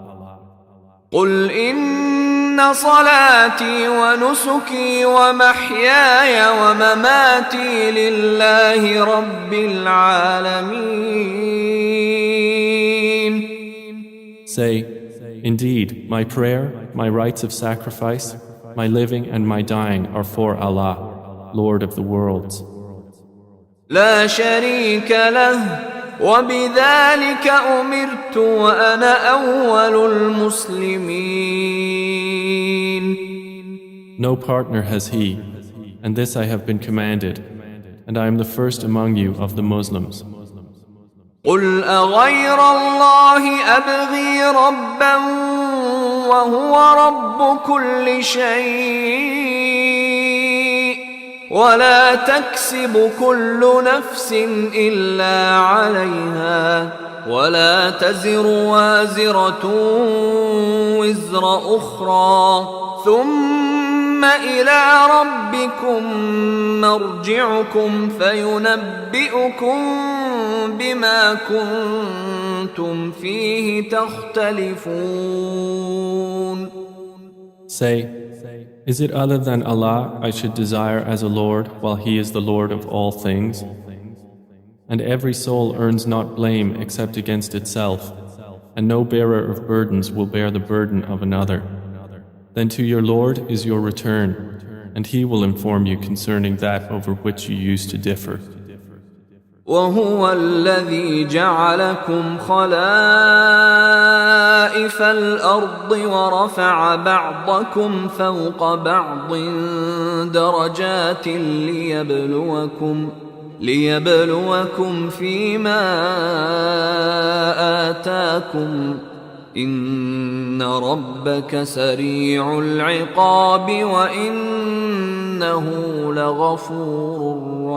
قل إن صلاتي ونسكي ومحياي ومماتي لله رب العالمين. Say, indeed, my prayer, my rites of sacrifice, my living and my dying are for Allah, Lord of the worlds. لا شريك له وبذلك أمرت وأنا أول المسلمين. No partner has he, and this I have been commanded, and I am the first among you of the Muslims. قل أغير الله أبغي ربا وهو رب كل شيء ولا تكسب كل نفس إلا عليها ولا تزر وازرة وزر أخرى ثم إلى ربكم مرجعكم فينبئكم بما كنتم فيه تختلفون. Say, is it other than Allah I should desire as a Lord while He is the Lord of all things? And every soul earns not blame except against itself, and no bearer of burdens will bear the burden of another. Then to your Lord is your return, and He will inform you concerning that over which you used to differ. وهو الذي جعلكم خلائف الأرض ورفع بعضكم فوق بعض درجات ليبلوكم فيما آتاكم إن ربك سريع العقاب وإنه لغفور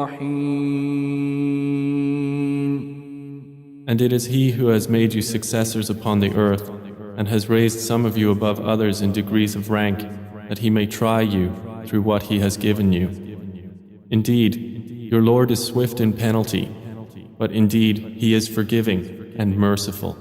رحيم. And it is He who has made you successors upon the earth and has raised some of you above others in degrees of rank that He may try you through what He has given you. Indeed, your Lord is swift in penalty, but indeed He is forgiving and merciful.